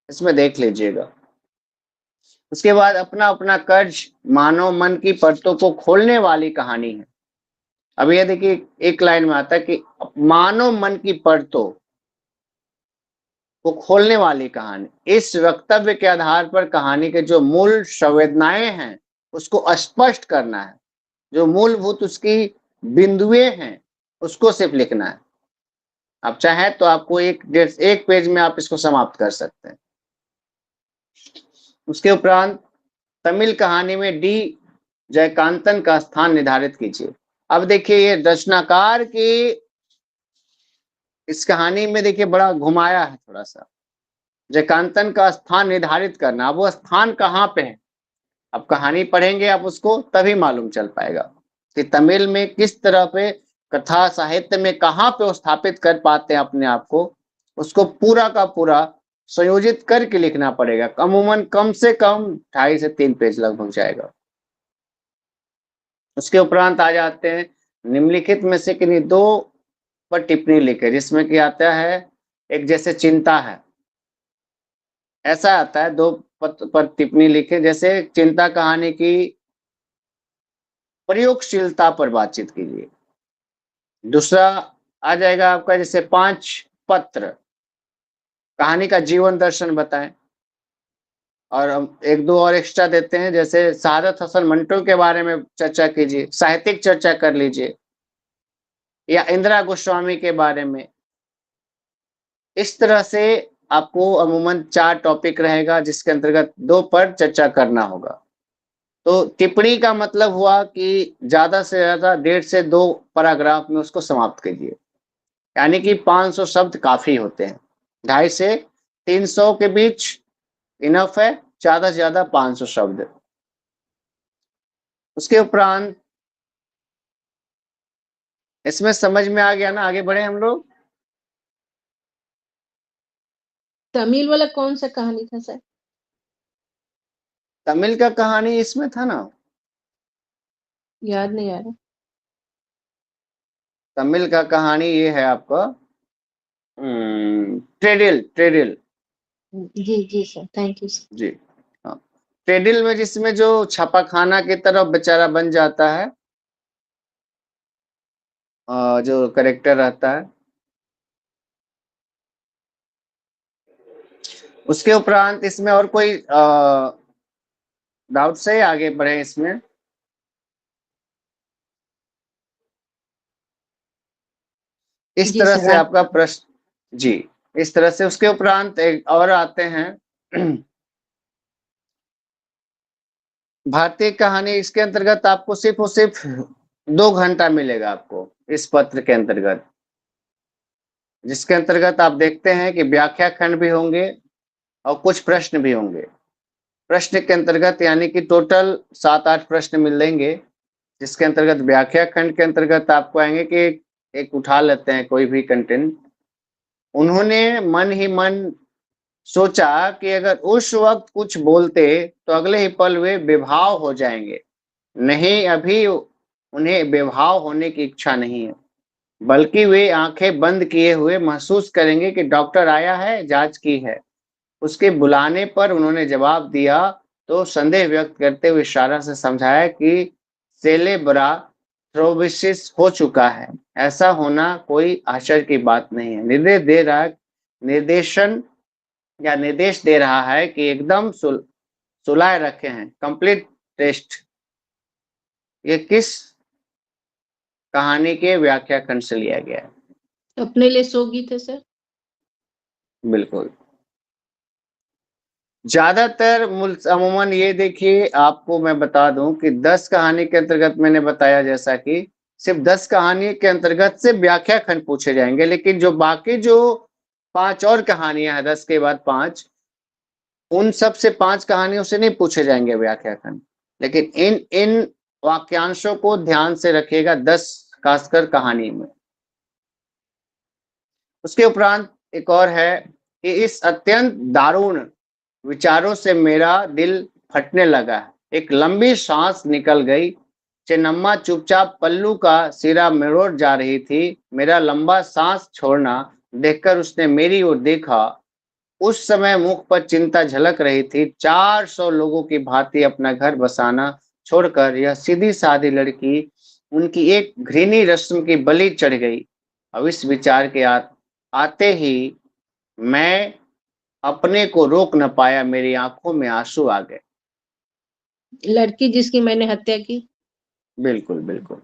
इसमें देख लीजिएगा। उसके बाद अपना अपना कर्ज मानव मन की परतों को खोलने वाली कहानी है। अब ये देखिए, एक लाइन में आता है कि मानव मन की परतों को खोलने वाली कहानी। इस वक्तव्य के आधार पर कहानी के जो मूल संवेदनाएं हैं उसको स्पष्ट करना है। जो मूलभूत उसकी बिंदुएं हैं उसको सिर्फ लिखना है। आप चाहें तो आपको एक पेज में आप इसको समाप्त कर सकते हैं। उसके उपरांत तमिल कहानी में डी जयकांतन का स्थान निर्धारित कीजिए। अब देखिए ये रचनाकार की इस कहानी में देखिए बड़ा घुमाया है थोड़ा सा, जयकांतन का स्थान निर्धारित करना। अब वो स्थान कहाँ पे है, अब कहानी पढ़ेंगे आप उसको तभी मालूम चल पाएगा कि तमिल में किस तरह पे कथा साहित्य में कहाँ पे वो स्थापित कर पाते हैं अपने आप को। उसको पूरा का पूरा संयोजित करके लिखना पड़ेगा। अमूमन कम से कम 2.5 से 3 पेज लगभग जाएगा। उसके उपरांत आ जाते हैं निम्नलिखित में से किन्हीं दो पर टिप्पणी लिखे, जिसमें कि आता है एक जैसे चिंता है, ऐसा आता है दो पर टिप्पणी लिखे, जैसे चिंता कहानी की प्रयोगशीलता पर बातचीत कीजिए। दूसरा आ जाएगा आपका जैसे 5 पत्र, कहानी का जीवन दर्शन बताएं। और हम एक दो और एक्स्ट्रा देते हैं, जैसे सादत हसन मंटो के बारे में चर्चा कीजिए, साहित्यिक चर्चा कर लीजिए, या इंदिरा गोस्वामी के बारे में। इस तरह से आपको अमूमन 4 टॉपिक रहेगा, जिसके अंतर्गत 2 पर चर्चा करना होगा। तो टिप्पणी का मतलब हुआ कि ज्यादा से ज्यादा 1.5 से 2 पैराग्राफ में उसको समाप्त कीजिए, यानी कि 500 शब्द काफी होते हैं। 2.5 से 300 के बीच इनफ है, ज्यादा से ज्यादा 500 शब्द। उसके उपरांत इसमें समझ में आ गया ना, आगे बढ़े हम लोग। तमिल वाला कौन सा कहानी था सर? तमिल का कहानी इसमें था ना, याद नहीं आ रहा। तमिल का कहानी ये है आपका ट्रेडिल, ट्रेडिल। जी जी सर, थैंक यू सर। जी हाँ, ट्रेडिल में जिसमें जो छापाखाना की तरफ बेचारा बन जाता है, जो करेक्टर रहता है। उसके उपरांत इसमें और कोई डाउट से आगे बढ़े इसमें। इस जी तरह सर से आप। आपका प्रश्न, जी इस तरह से। उसके उपरांत एक और आते हैं भारतीय कहानी। इसके अंतर्गत आपको सिर्फ और सिर्फ 2 घंटा मिलेगा आपको इस पत्र के अंतर्गत, जिसके अंतर्गत आप देखते हैं कि व्याख्या खंड भी होंगे और कुछ प्रश्न भी होंगे। प्रश्न के अंतर्गत यानी कि टोटल 7-8 प्रश्न मिलेंगे, जिसके अंतर्गत व्याख्या खंड के अंतर्गत आपको आएंगे कि एक उठा लेते हैं कोई भी कंटेंट। उन्होंने मन ही मन सोचा कि अगर उस वक्त कुछ बोलते तो अगले ही पल वे बेभाव हो जाएंगे। नहीं, अभी उन्हें बेभाव होने की इच्छा नहीं है, बल्कि वे आंखें बंद किए हुए महसूस करेंगे कि डॉक्टर आया है, जांच की है। उसके बुलाने पर उन्होंने जवाब दिया तो संदेह व्यक्त करते हुए इशारा से समझाया कि सेलेब्रा थ्रोम्बोसिस हो चुका है। ऐसा होना कोई आश्चर्य की बात नहीं है। निर्देशन या निर्देश दे रहा है कि एकदम सुलाए रखे हैं। Complete test. ये किस कहानी के व्याख्या खंड से लिया गया है? अपने लिए सो गीत है सर। बिल्कुल। ज्यादातर अमूमन ये देखिए, आपको मैं बता दूं कि 10 कहानी के अंतर्गत मैंने बताया जैसा कि सिर्फ 10 कहानी के अंतर्गत से व्याख्या खंड पूछे जाएंगे, लेकिन जो बाकी जो 5 और कहानियां हैं, 10 के बाद 5, उन सब से 5 कहानियों से नहीं पूछे जाएंगे व्याख्या खंड। लेकिन इन इन वाक्यांशों को ध्यान से रखिएगा 10 खासकर कहानी में। उसके उपरांत एक और है कि इस अत्यंत दारुण विचारों से मेरा दिल फटने लगा। एक लंबी सांस निकल गई। चेन्नम्मा चुपचाप पल्लू का सिरा मरोड़ जा रही थी। मेरा लंबा सांस छोड़ना देखकर उसने मेरी ओर देखा। उस समय मुख पर चिंता झलक रही थी। 400 लोगों की भांति अपना घर बसाना छोड़कर यह सीधी सादी लड़की उनकी एक घृणी रस्म की बलि चढ़ गई। अब इस विचार के आते ही मैं अपने को रोक न पाया, मेरी आंखों में आंसू आ गए। लड़की जिसकी मैंने हत्या की। बिल्कुल बिल्कुल।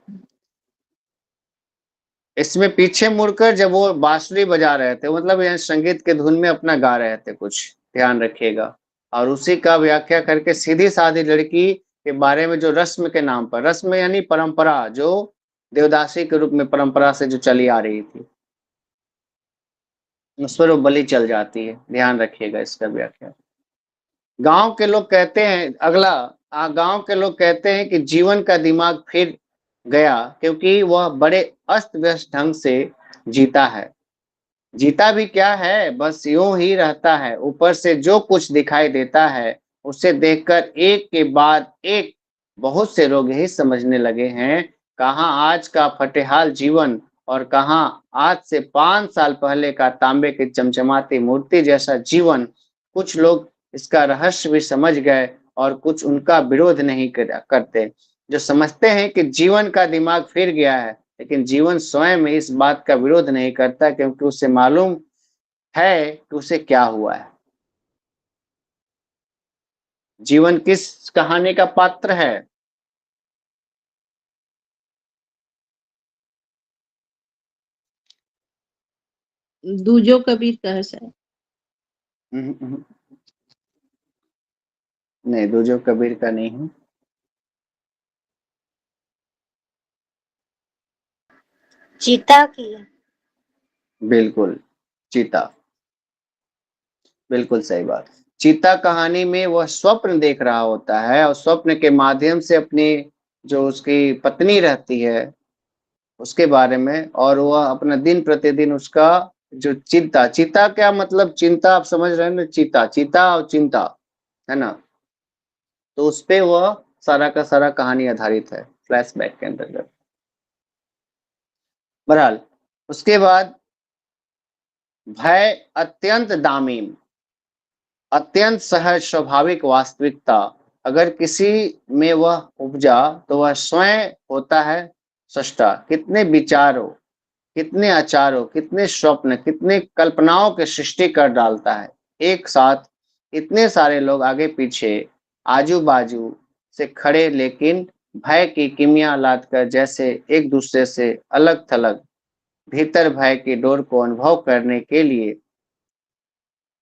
इसमें पीछे मुड़कर जब वो बांसुरी बजा रहे थे, मतलब यह संगीत के धुन में अपना गा रहे थे कुछ, ध्यान रखिएगा। और उसी का व्याख्या करके सीधी सादी लड़की के बारे में जो रस्म के नाम पर, रस्म यानी परंपरा, जो देवदासी के रूप में परंपरा से जो चली आ रही थी, उस पर वो बलि चल जाती है। ध्यान रखिएगा इसका व्याख्या। गांव के लोग कहते हैं, अगला, गांव के लोग कहते हैं कि जीवन का दिमाग फिर गया क्योंकि वह बड़े अस्त व्यस्त ढंग से जीता है। जीता भी क्या है, बस यूं ही रहता है। ऊपर से जो कुछ दिखाई देता है उसे देखकर एक के बाद एक बहुत से लोग यही समझने लगे हैं, कहाँ आज का फटेहाल जीवन और कहाँ आज से 5 साल पहले का तांबे की चमचमाती मूर्ति जैसा जीवन। कुछ लोग इसका रहस्य भी समझ गए और कुछ उनका विरोध नहीं करते, जो समझते हैं कि जीवन का दिमाग फिर गया है। लेकिन जीवन स्वयं इस बात का विरोध नहीं करता क्योंकि उसे मालूम है कि उसे क्या हुआ है। जीवन किस कहानी का पात्र है? दूजो कबीर का है शायद। हम्म। नहीं, दूजो कबीर का नहीं है। चीता की। बिल्कुल, चीता, बिल्कुल सही बात। चीता कहानी में वह स्वप्न देख रहा होता है और स्वप्न के माध्यम से अपनी, जो उसकी पत्नी रहती है उसके बारे में, और वह अपना दिन प्रतिदिन उसका जो चिंता, चिंता क्या मतलब, चिंता आप समझ रहे हैं ना, चीता, चीता और चिंता, है ना। तो उस पे वह सारा का सारा कहानी आधारित है फ्लैशबैक के अंतर्गत। बहरहाल, उसके बाद भय अत्यंत दामीम, अत्यंत सहज स्वाभाविक वास्तविकता। अगर किसी में वह उपजा तो वह स्वयं होता है सृष्टा। कितने विचारों, कितने आचारों, कितने स्वप्न, कितने कल्पनाओं के सृष्टि कर डालता है एक साथ। इतने सारे लोग आगे पीछे आजू बाजू से खड़े, लेकिन भय की किमिया लाद कर जैसे एक दूसरे से अलग थलग, भीतर भय की डोर को अनुभव करने के लिए,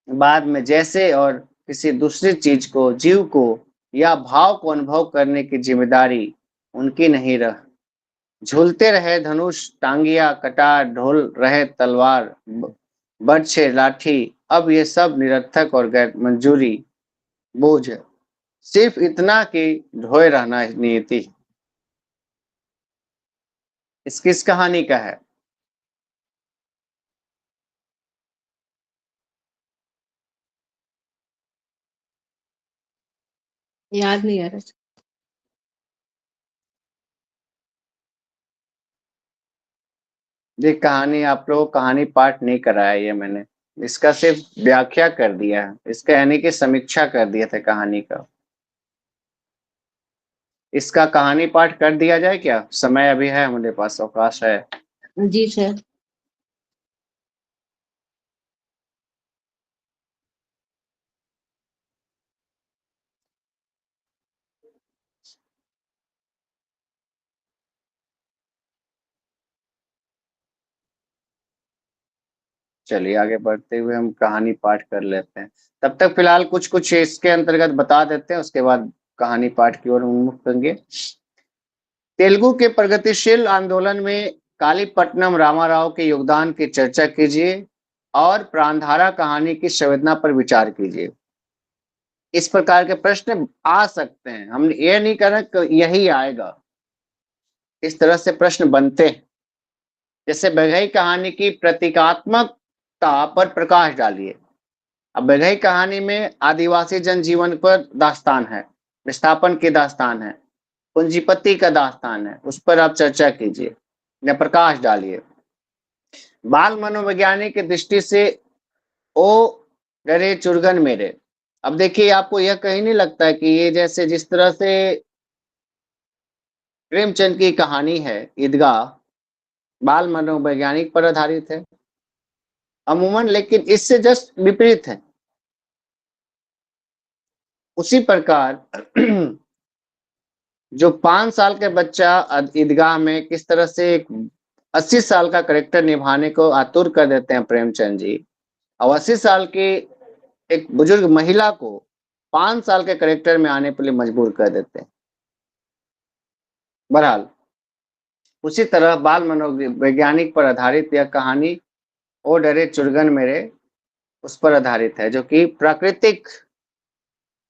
बाद में जैसे और किसी दूसरी चीज को, जीव को या भाव को अनुभव करने की जिम्मेदारी उनकी नहीं रह। झूलते रहे धनुष, टांगिया, कटार, ढोल रहे तलवार, बर्छे, लाठी, अब ये सब निरर्थक और गैर मंजूरी बोझ है। सिर्फ इतना कि ढोए रहना नियति। इस किस कहानी का है? याद नहीं आ रहा। ये कहानी आप लोगों को कहानी पाठ नहीं कराया, ये मैंने इसका सिर्फ व्याख्या कर दिया है, इसका यानी कि समीक्षा कर दिया था कहानी का। इसका कहानी पाठ कर दिया जाए क्या? समय अभी है, हमारे पास अवकाश है। जी सर। चलिए आगे बढ़ते हुए हम कहानी पाठ कर लेते हैं। तब तक फिलहाल कुछ कुछ इसके अंतर्गत बता देते हैं, उसके बाद कहानी पाठ की ओर उन्मुख होंगे। तेलुगु के प्रगतिशील आंदोलन में कालीपट्टनम रामाराव के योगदान की चर्चा कीजिए और प्राणधारा कहानी की संवेदना पर विचार कीजिए। इस प्रकार के प्रश्न आ सकते हैं, हम ये नहीं कर रहे कि यही आएगा, इस तरह से प्रश्न बनते हैं। जैसे बघई कहानी की प्रतीकात्मकता पर प्रकाश डालिए। अब बघई कहानी में आदिवासी जनजीवन पर दास्तान है, विस्थापन की दास्तान है, पूंजीपति का दास्तान है, उस पर आप चर्चा कीजिए या प्रकाश डालिए। बाल मनोवैज्ञानिक की दृष्टि से ओ डरे चुरगन मेरे। अब देखिए, आपको यह कहीं नहीं लगता है कि ये जैसे जिस तरह से प्रेमचंद की कहानी है ईदगाह, बाल मनोवैज्ञानिक पर आधारित है अमूमन, लेकिन इससे जस्ट विपरीत है। उसी प्रकार जो 5 साल के बच्चा ईदगाह में किस तरह से एक 80 साल का करेक्टर निभाने को आतुर कर देते हैं प्रेमचंद जी, और 80 साल की एक बुजुर्ग महिला को 5 साल के करेक्टर में आने के लिए मजबूर कर देते हैं। बहरहाल, उसी तरह बाल मनोवैज्ञानिक पर आधारित यह कहानी ओ डरे चुड़गन मेरे उस पर आधारित है, जो कि प्राकृतिक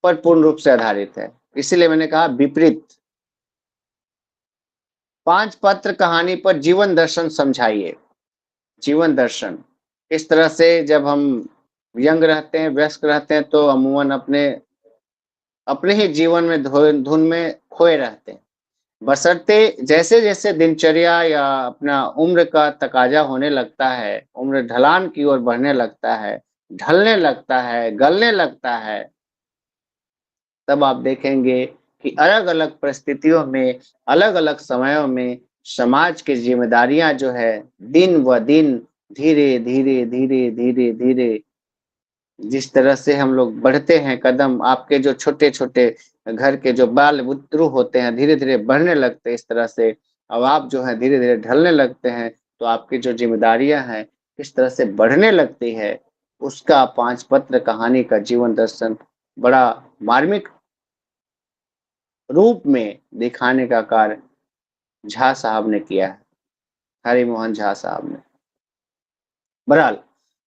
पर पूर्ण रूप से आधारित है। इसीलिए मैंने कहा विपरीत। 5 पत्र कहानी पर जीवन दर्शन समझाइए। जीवन दर्शन इस तरह से जब हम यंग रहते हैं, व्यस्क रहते हैं, तो अमूमन अपने ही जीवन में धुन में खोए रहते हैं। बशर्ते जैसे-जैसे दिनचर्या या अपना उम्र का तकाज़ा होने लगता है, उम्र ढलान की ओर बढ़ने लगता है, ढलने लगता है, गलने लगता है, तब आप देखेंगे कि अलग-अलग परिस्थितियों में, अलग-अलग समयों में समाज की ज़िम्मेदारियाँ जो है, दिन ब दिन धीरे-धीरे, धीरे-धीरे, धीरे जिस तरह से हम लोग बढ़ते हैं कदम, आपके जो छोटे-छोटे घर के जो बाल-बुतरू होते हैं, धीरे-धीरे बढ़ने लगते हैं इस तरह से। अब आप जो है धीरे-धीरे ढलने लगते हैं, तो आपकी जो ज़िम्मेदारियाँ हैं, किस तरह से बढ़ने लगती है, उसका 5 पत्र कहानी का जीवन दर्शन बड़ा मार्मिक रूप में दिखाने का कार्य झा साहब ने किया है, हरिमोहन झा साहब ने। बहरहाल,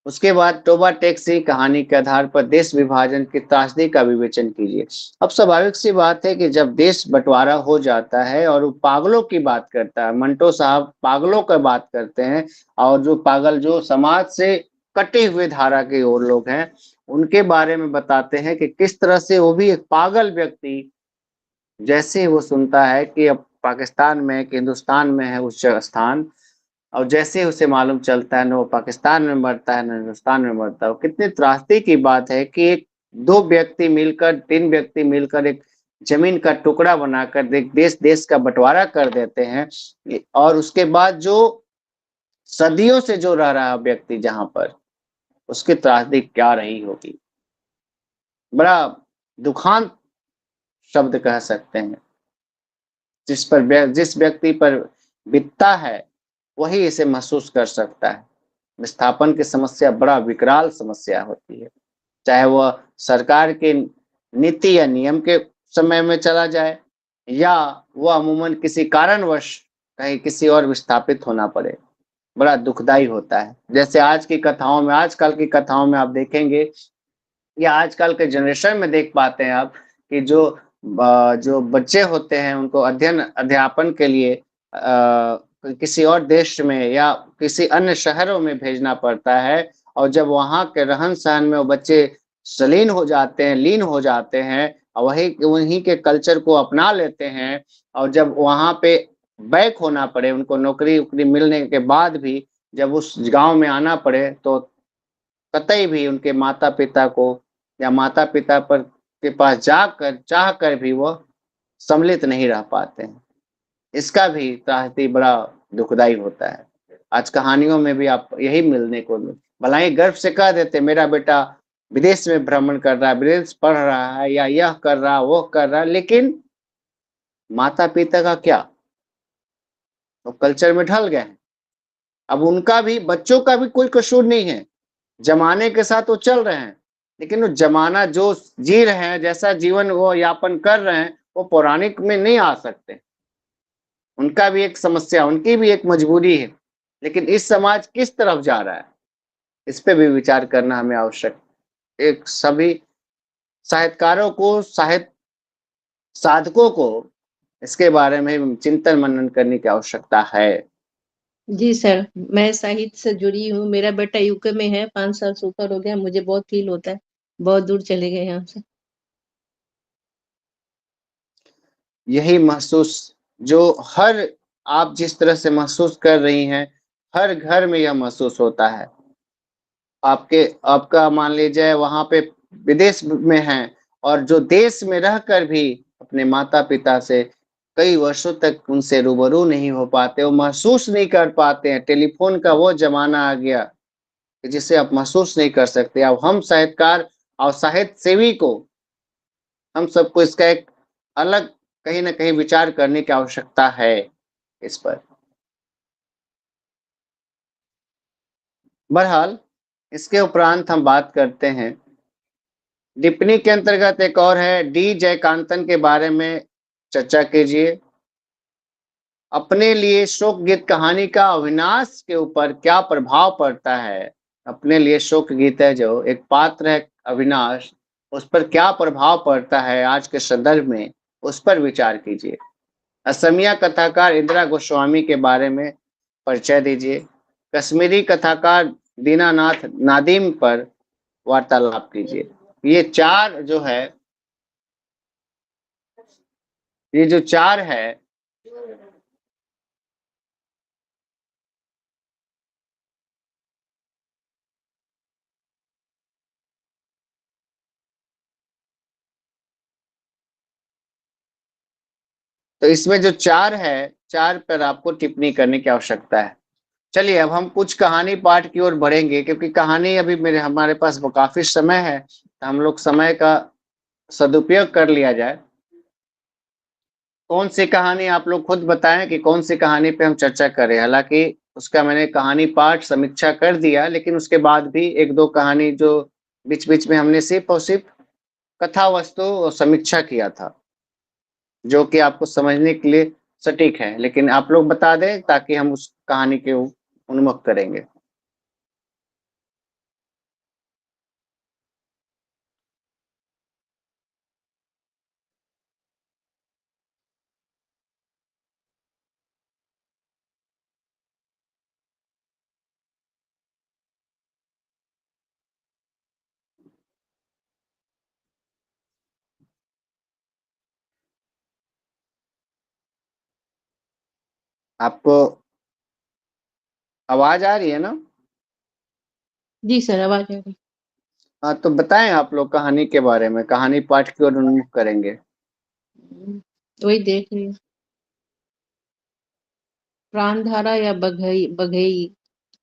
उसके बाद टोबा टैक्सी कहानी के आधार पर देश विभाजन की त्रासदी का विवेचन कीजिए। अब स्वाभाविक सी बात है कि जब देश बँटवारा हो जाता है और वो पागलों की बात करता है, मंटो साहब पागलों का बात करते हैं और जो पागल जो समाज से कटे हुए धारा के और लोग हैं, उनके बारे में बताते हैं कि किस तरह से वो भी एक पागल व्यक्ति जैसे ही वो सुनता है कि अब पाकिस्तान में कि हिंदुस्तान में है उच्च स्थान और जैसे ही उसे मालूम चलता है ना वो पाकिस्तान में मरता है, ना हिंदुस्तान में मरता है। कितनी त्रासदी की बात है कि एक 2 व्यक्ति मिलकर, 3 व्यक्ति मिलकर एक ज़मीन का टुकड़ा बनाकर एक देश-देश का बँटवारा कर देते हैं और उसके बाद जो सदियों से जो रह रहा व्यक्ति जहाँ पर, उसकी त्रासदी क्या रही होगी। बड़ा दुखांत शब्द कह सकते हैं। जिस व्यक्ति पर बीतता है, वही इसे महसूस कर सकता है। विस्थापन की समस्या बड़ा विकराल समस्या होती है। चाहे वह सरकार के नीति या नियम के समय में चला जाए या वह अमूमन किसी कारणवश कहीं किसी और विस्थापित होना पड़े, बड़ा दुखदाई होता है। जैसे आजकल की कथाओं में आप देखेंगे या आजकल के जनरेशन में देख पाते हैं आप कि जो बच्चे होते हैं उनको अध्यापन के लिए किसी और देश में या किसी अन्य शहरों में भेजना पड़ता है और जब वहाँ के रहन-सहन में वो बच्चे लीन हो जाते हैं और वहीं के कल्चर को अपना लेते हैं और जब वहाँ पे बैक होना पड़े, उनको नौकरी-वोकरी मिलने के बाद भी जब उस गाँव में आना पड़े, तो कतई भी उनके माता-पिता को या माता-पिता पर के पास जाकर चाहकर भी वो सम्मिलित नहीं रह पाते हैं। इसका भी त्रासदी बड़ा दुखदाई होता है। आज कहानियों में भी आप यही मिलने को भलाई गर्व से कह देते मेरा बेटा विदेश में भ्रमण कर रहा है, विदेश पढ़ रहा है या यह कर रहा है, वो कर रहा है, लेकिन माता-पिता का क्या? वो कल्चर में ढल गए हैं। अब उनका भी बच्चों का भी कोई कसूर नहीं है। ज़माने के साथ वो चल रहे हैं, लेकिन वो ज़माना जो जी रहे हैं, जैसा जीवन वो यापन कर रहे हैं, वो पौराणिक में नहीं आ सकते। उनका भी एक समस्या, उनकी भी एक मजबूरी है, लेकिन इस समाज किस तरफ जा रहा है, इस पे भी विचार करना हमें आवश्यक एक सभी साहित्यकारों को, साहित्य साधकों को इसके बारे में चिंतन-मनन करने की आवश्यकता है। जी सर, मैं साहित्य से जुड़ी हूँ। मेरा बेटा यूके में है, 5 साल से ऊपर हो गया। मुझे बहुत फ़ील होता है, बहुत दूर चले गए यहाँ से। यही महसूस जो हर आप जिस तरह से महसूस कर रही हैं, हर घर में यह महसूस होता है। आपका मान लीजिए वहाँ पे विदेश में हैं और जो देश में रहकर भी अपने माता-पिता से कई वर्षों तक उनसे रूबरू नहीं हो पाते, वो महसूस नहीं कर पाते हैं। टेलीफ़ोन का वो ज़माना आ गया कि जिसे आप महसूस नहीं कर सकते। अब हम साहित्यकार और साहित्य सेवी को हम सबको इसका एक अलग कहीं न कहीं विचार करने की आवश्यकता है इस पर। बहरहाल, इसके उपरांत हम बात करते हैं, टिप्पणी के अंतर्गत एक और है डी जयकांतन के बारे में चर्चा कीजिए। अपने लिए शोक गीत कहानी का अविनाश के ऊपर क्या प्रभाव पड़ता है। अपने लिए शोक गीत है, जो एक पात्र है अविनाश, उस पर क्या प्रभाव पड़ता है आज के संदर्भ में, उस पर विचार कीजिए। असमिया कथाकार इंदिरा गोस्वामी के बारे में परिचय दीजिए। कश्मीरी कथाकार दीनानाथ नादीम पर वार्तालाप कीजिए। ये चार जो है, ये जो चार है, तो इसमें जो चार है, चार पर आपको टिप्पणी करने की आवश्यकता है। चलिए अब हम कुछ कहानी पाठ की ओर बढ़ेंगे, क्योंकि कहानी अभी मेरे हमारे पास काफी समय है, तो हम लोग समय का सदुपयोग कर लिया जाए। कौन सी कहानी आप लोग खुद बताएं कि कौन सी कहानी पे हम चर्चा करें। हालांकि उसका मैंने कहानी पाठ समीक्षा कर दिया, लेकिन उसके बाद भी एक दो कहानी जो बीच बीच में हमने सिर्फ और सिर्फ कथा वस्तु और समीक्षा किया था, जो कि आपको समझने के लिए सटीक है, लेकिन आप लोग बता दें ताकि हम उस कहानी के उन्मुख करेंगे। आपको आवाज आ रही है ना? जी सर, आवाज आ रही। हाँ, तो बताएं आप लोग कहानी के बारे में, कहानी पाठ की ओर उन्मुख करेंगे। वही देख रही हूँ। प्राणधारा या बघई बघई,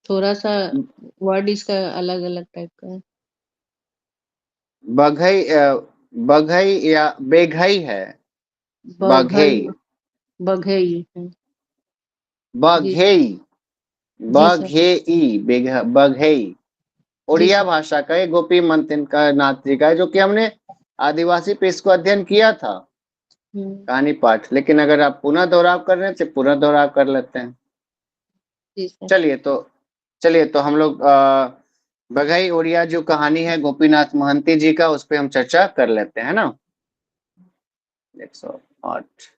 थोड़ा सा वर्ड इसका अलग अलग टाइप का है। बघई बघई या बेघई है? बघई, बघेई, बघई है। जी बघेई, जी सर। बघेई, बघेई जी उड़िया सर। भाषा का एक गोपी मंथन का नाथ जी का है, जो कि हमने आदिवासी पे इसको अध्ययन किया था, हम्म। कहानी पाठ। लेकिन अगर आप पुनः दोहराव कर रहे हैं तो पुनः दोहराव कर लेते हैं। जी सर। चलिए तो चलिए तो हम लोग बघई उड़िया जो कहानी है गोपीनाथ महंती जी का, उस पर हम चर्चा कर लेते हैं ना। 108।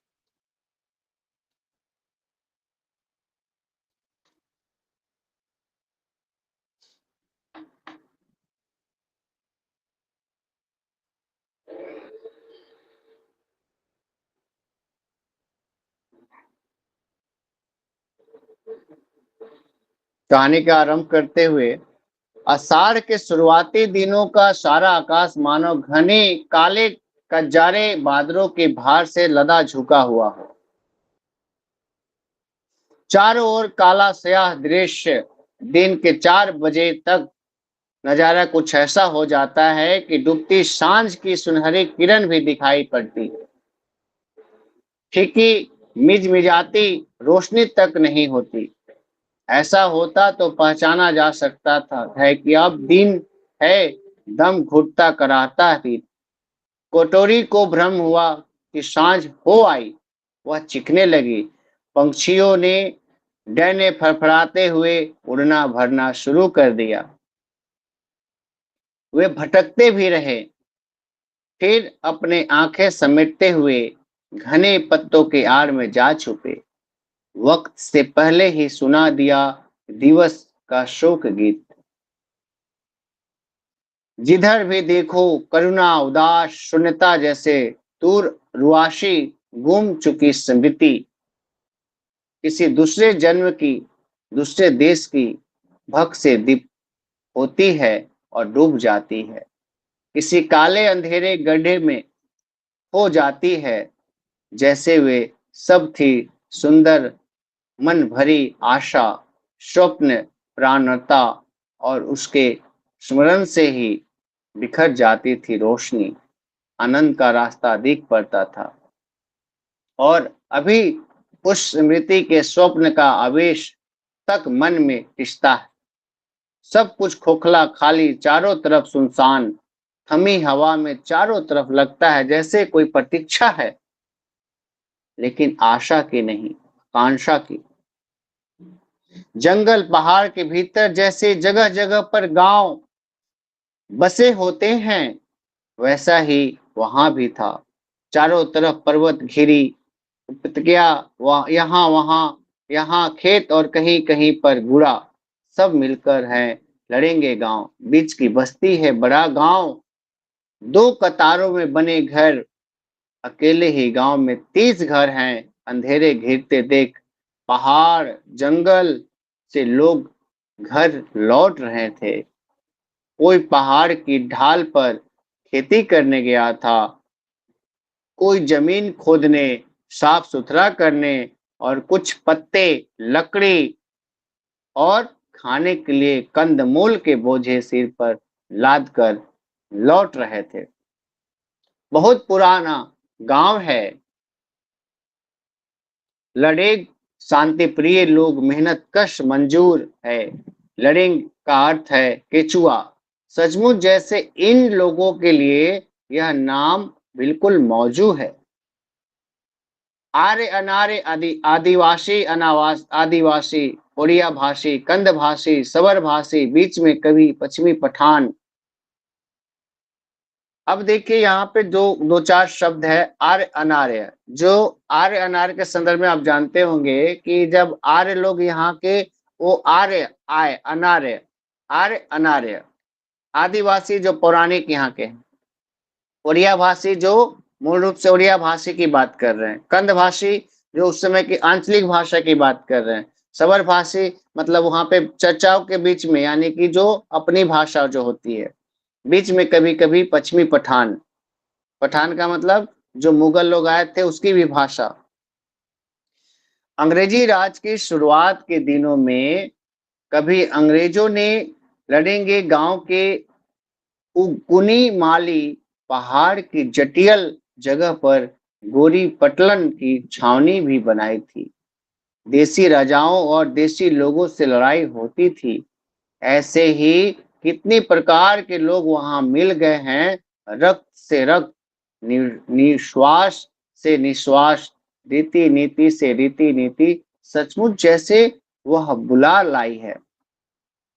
कहानी का आरंभ करते हुए, आषाढ़ के शुरुआती दिनों का सारा आकाश मानो घने काले कज्जारे बादलों के भार से लदा झुका हुआ हो। चारों ओर काला स्याह दृश्य। दिन के 4 बजे तक नजारा कुछ ऐसा हो जाता है कि डूबती सांझ की सुनहरी किरण भी दिखाई पड़ती है। फीकी मिजमिजाती रोशनी तक नहीं होती। ऐसा होता तो पहचाना जा सकता था है कि अब दिन है। दम घुटता कराहता थी। कोटोरी को भ्रम हुआ कि सांझ हो आई। वह चीखने लगी। पंछियों ने डरने फड़फड़ाते हुए उड़ना भरना शुरू कर दिया। वे भटकते भी रहे, फिर अपने आंखें समेटते हुए घने पत्तों के आड़ में जा छुपे। वक्त से पहले ही सुना दिया दिवस का शोक गीत। जिधर भी देखो करुणा उदास शून्यता जैसे दूर रुआशी गुम चुकी स्मृति। किसी दूसरे जन्म की, दूसरे देश की भक्त से दीप होती है और डूब जाती है। किसी काले अंधेरे गड्ढे में हो जाती है। जैसे वे सब थी सुंदर मन भरी आशा, स्वप्न, प्राणता, और उसके स्मरण से ही बिखर जाती थी रोशनी। आनंद का रास्ता दिख पड़ता था, और अभी उस स्मृति के स्वप्न का आवेश तक मन में टिसता है। सब कुछ खोखला खाली, चारों तरफ सुनसान। थमी हवा में चारों तरफ लगता है जैसे कोई प्रतीक्षा है, लेकिन आशा की नहीं। कांक्षा की। जंगल पहाड़ के भीतर जैसे जगह जगह पर गांव बसे होते हैं, वैसा ही वहां भी था। चारों तरफ पर्वत घिरी उपत्यका, यहाँ वहां, यहाँ खेत और कहीं कहीं पर गुड़ा, सब मिलकर है लड़ेंगे गांव। बीच की बस्ती है बड़ा गांव, दो कतारों में बने घर, अकेले ही गांव में 30 घर हैं। अंधेरे घिरते देख पहाड़ जंगल से लोग घर लौट रहे थे। कोई पहाड़ की ढाल पर खेती करने गया था, कोई जमीन खोदने, साफ सुथरा करने, और कुछ पत्ते, लकड़ी और खाने के लिए कंदमूल के बोझे सिर पर लाद कर लौट रहे थे। बहुत पुराना गांव है। लड़ेग शांति प्रिय लोग, मेहनत कश मंजूर है। लड़ेंग का अर्थ है केचुआ। सचमुच जैसे इन लोगों के लिए यह नाम बिल्कुल मौजू है। आर्य अनार्य आदिवासी अनावास आदिवासी, उड़िया भाषी, कंद भाषी, सबर भाषी, बीच में कवि, पश्चिमी पठान। अब देखिए यहाँ पे दो चार शब्द है आर्य अनार्य। जो आर्य अनार्य के संदर्भ में आप जानते होंगे कि जब आर्य लोग यहाँ के, वो आर्य आय, अनार्य, आर्य अनार्य। आदिवासी जो पौराणिक यहाँ के, उड़िया भाषी जो मूल रूप से उड़िया भाषी की बात कर रहे हैं, कंद भाषी जो उस समय की आंचलिक भाषा की बात कर रहे हैं, सबर भाषी मतलब वहां पे चर्चाओं के बीच में, यानी कि जो अपनी भाषा जो होती है, बीच में कभी कभी पश्चिमी पठान। पठान का मतलब जो मुगल लोग आए थे उसकी भी भाषा। अंग्रेजी राज की शुरुआत के दिनों में कभी अंग्रेजों ने लड़ेंगे गांव के कुनी माली पहाड़ की जटियल जगह पर गोरी पटलन की छावनी भी बनाई थी। देसी राजाओं और देसी लोगों से लड़ाई होती थी। ऐसे ही कितनी प्रकार के लोग वहां मिल गए हैं, रक्त से रक्त, निश्वास से निश्वास, रीति नीति से रीति नीति, सचमुच जैसे वह बुला लाई है।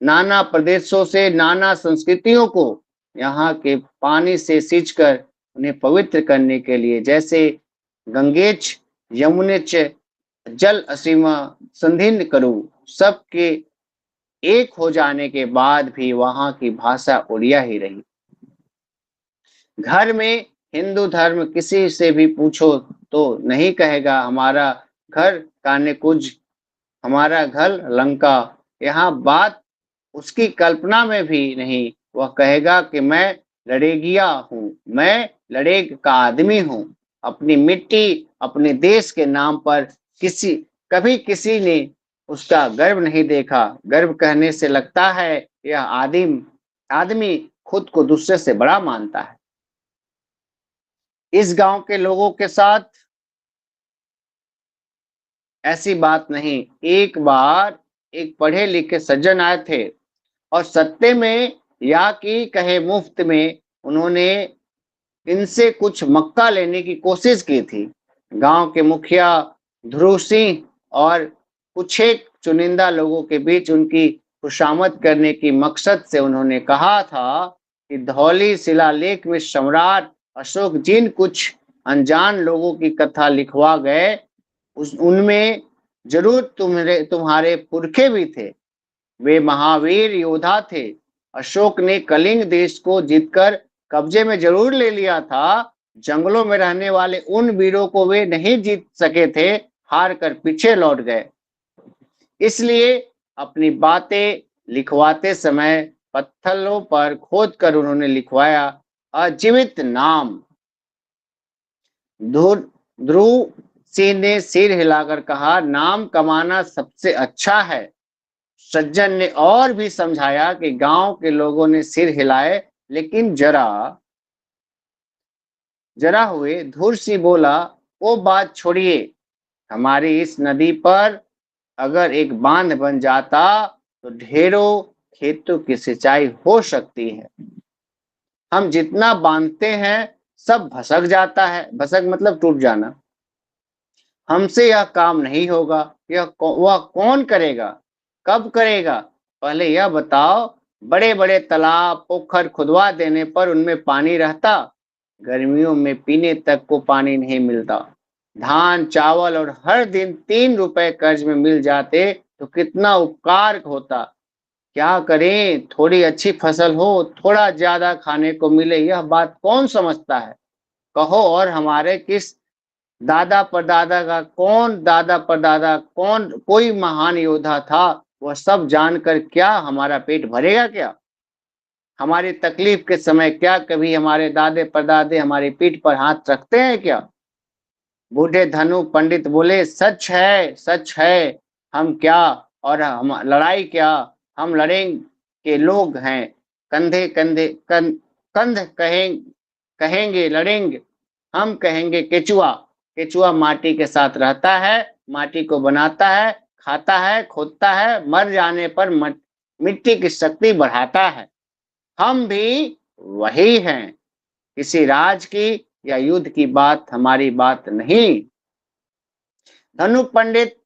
नाना प्रदेशों से नाना संस्कृतियों को यहाँ के पानी से सींचकर उन्हें पवित्र करने के लिए, जैसे गंगेच यमुनेच जल असीमा संधिन करूं, सबके एक हो जाने के बाद भी वहां की भाषा उड़िया ही रही। घर में हिंदू धर्म किसी से भी पूछो तो नहीं कहेगा हमारा घर कान्य कुज, हमारा घर लंका। यहाँ बात उसकी कल्पना में भी नहीं। वह कहेगा कि मैं लड़ेगिया हूँ, मैं लड़ेग का आदमी हूँ। अपनी मिट्टी, अपने देश के नाम पर कभी किसी ने उसका गर्व नहीं देखा। गर्व कहने से लगता है यह आदमी खुद को दूसरे से बड़ा मानता है। इस गांव के लोगों के साथ ऐसी बात नहीं। एक बार एक पढ़े लिखे सज्जन आए थे और सत्ते में या कि कहे मुफ्त में उन्होंने इनसे कुछ मक्का लेने की कोशिश की थी। गांव के मुखिया ध्रुव सिंह और कुछ एक चुनिंदा लोगों के बीच उनकी खुशामद करने की मकसद से उन्होंने कहा था कि धौली शिलालेख में सम्राट अशोक जिन कुछ अनजान लोगों की कथा लिखवा गए, उनमें जरूर तुम्हारे पुरखे भी थे। वे महावीर योद्धा थे। अशोक ने कलिंग देश को जीतकर कब्जे में जरूर ले लिया था। जंगलों में रहने वाले उन वीरों को वे नहीं जीत सके थे, हार कर पीछे लौट गए। इसलिए अपनी बातें लिखवाते समय पत्थरों पर खोद कर उन्होंने लिखवाया अजीवित नाम। ध्रुव सिंह ने सिर हिलाकर कहा, नाम कमाना सबसे अच्छा है। सज्जन ने और भी समझाया कि गांव के लोगों ने सिर हिलाए, लेकिन जरा हुए। धुर सिंह बोला, वो बात छोड़िए, हमारी इस नदी पर अगर एक बांध बन जाता तो ढेरों खेतों की सिंचाई हो सकती है। हम जितना बांधते हैं सब भसक जाता है। भसक मतलब टूट जाना। हमसे यह काम नहीं होगा, वह कौन करेगा, कब करेगा? पहले यह बताओ, बड़े बड़े तालाब पोखर खुदवा देने पर उनमें पानी रहता, गर्मियों में पीने तक को पानी नहीं मिलता। धान चावल और हर दिन 3 रुपए कर्ज में मिल जाते तो कितना उपकार होता। क्या करें, थोड़ी अच्छी फसल हो, थोड़ा ज्यादा खाने को मिले, यह बात कौन समझता है? कहो, और हमारे किस दादा परदादा कौन कोई महान योद्धा था? वह सब जानकर क्या हमारा पेट भरेगा क्या? हमारी तकलीफ के समय क्या कभी हमारे दादे परदादे हमारी पीठ पर हाथ रखते हैं क्या? बूढ़े धनु पंडित बोले, सच है, सच है। हम क्या और हम लड़ाई क्या, हम लड़ेंगे लोग हैं, कंधे कंधे कंध कहेंगे लड़ेंगे। हम कहेंगे केचुआ, केचुआ माटी के साथ रहता है, माटी को बनाता है, खाता है, खोदता है, मर जाने पर मिट्टी की शक्ति बढ़ाता है। हम भी वही हैं। किसी राज की या युद्ध की बात हमारी बात नहीं। धनु पंडित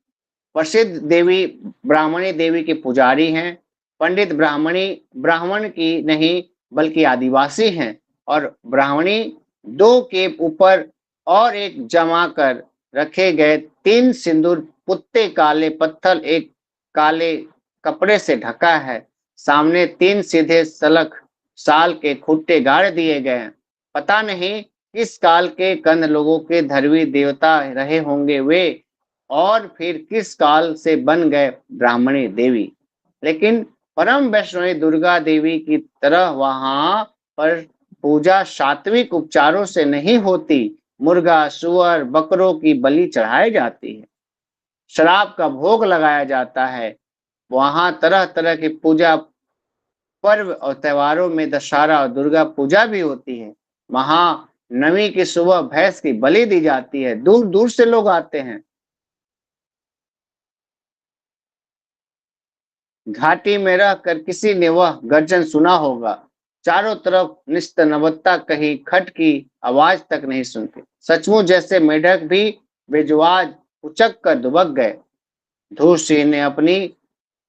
प्रसिद्ध देवी ब्राह्मणी देवी के पुजारी हैं। पंडित ब्राह्मण की नहीं बल्कि आदिवासी हैं, और ब्राह्मणी दो के ऊपर और एक जमा कर रखे गए 3 सिंदूर पुत्ते काले पत्थर एक काले कपड़े से ढका है। सामने 3 सीधे सलख साल के खुट्टे गाड़ दिए गए हैं। पता नहीं किस काल के कंद लोगों के धर्मी देवता रहे होंगे वे, और फिर किस काल से बन गए ब्राह्मणी देवी। लेकिन परम वैष्णवी दुर्गा देवी की तरह वहां पर पूजा सात्विक उपचारों से नहीं होती। मुर्गा सुअर बकरों की बलि चढ़ाई जाती है, शराब का भोग लगाया जाता है। वहां तरह तरह की पूजा पर्व और त्योहारों में दशहरा और दुर्गा पूजा भी होती है। महानवमी की सुबह भैंस की बलि दी जाती है। दूर दूर से लोग आते हैं। घाटी में रहकर किसी ने वह गर्जन सुना होगा। चारों तरफ निस्तनवता, कहीं खट की आवाज तक नहीं सुनती। सचमुच जैसे मेढक भी बेजुबान उचक कर दुबक गए। धूर सिंह ने अपनी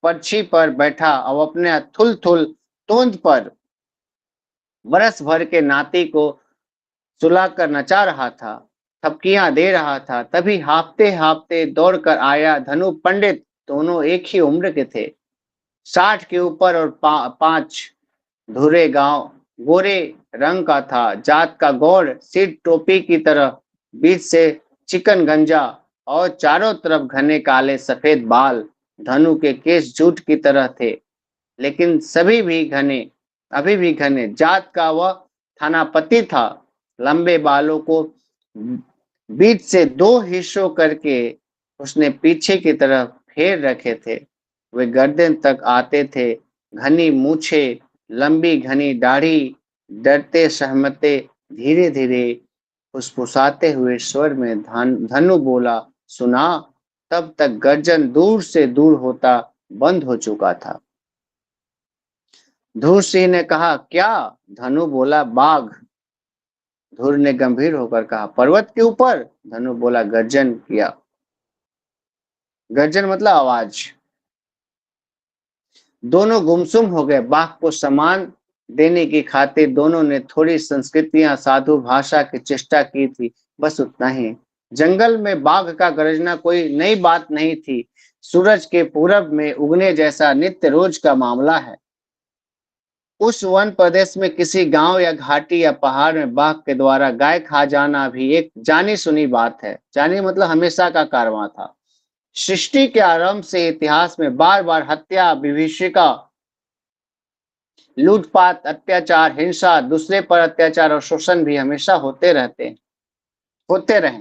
पर्ची पर बैठा और अपने थुल थुल तोंद पर बरस भर के नाती को सुलाकर नचा रहा था, थपकियां दे रहा था। तभी हाफते हाफते दौड़कर आया धनु पंडित। दोनों एक ही उम्र के थे, 60 के ऊपर, और 5 धुरे गांव गोरे रंग का था। जात का गौर, सिर टोपी की तरह, बीच से चिकन गंजा और चारों तरफ घने काले सफेद बाल। धनु के केस जूट की तरह थे, लेकिन अभी भी घने। जात का वह थानापति था। लंबे बालों को बीच से 2 हिस्सों करके उसने पीछे की तरफ फेर रखे थे। वे गर्दन तक आते थे। घनी मूछे, लंबी घनी दाढ़ी। डरते सहमते धीरे धीरे फुसफुसाते हुए स्वर में धनु बोला, सुना? तब तक गर्जन दूर से दूर होता बंद हो चुका था। धूर सिंह ने कहा, क्या? धनु बोला, बाघ। धूर ने गंभीर होकर कहा, पर्वत के ऊपर? धनु बोला, गर्जन किया। गर्जन मतलब आवाज। दोनों गुमसुम हो गए। बाघ को सम्मान देने की खातिर दोनों ने थोड़ी संस्कृतियां साधु भाषा की चेष्टा की थी, बस उतना ही। जंगल में बाघ का गरजना कोई नई बात नहीं थी। सूरज के पूरब में उगने जैसा नित्य रोज का मामला है। उस वन प्रदेश में किसी गांव या घाटी या पहाड़ में बाघ के द्वारा गाय खा जाना भी एक जानी सुनी बात है। जानी मतलब हमेशा का कारवां था। सृष्टि के आरंभ से इतिहास में बार बार हत्या, विभीषिका, लूटपाट, अत्याचार, हिंसा, दूसरे पर अत्याचार और शोषण भी हमेशा होते रहे।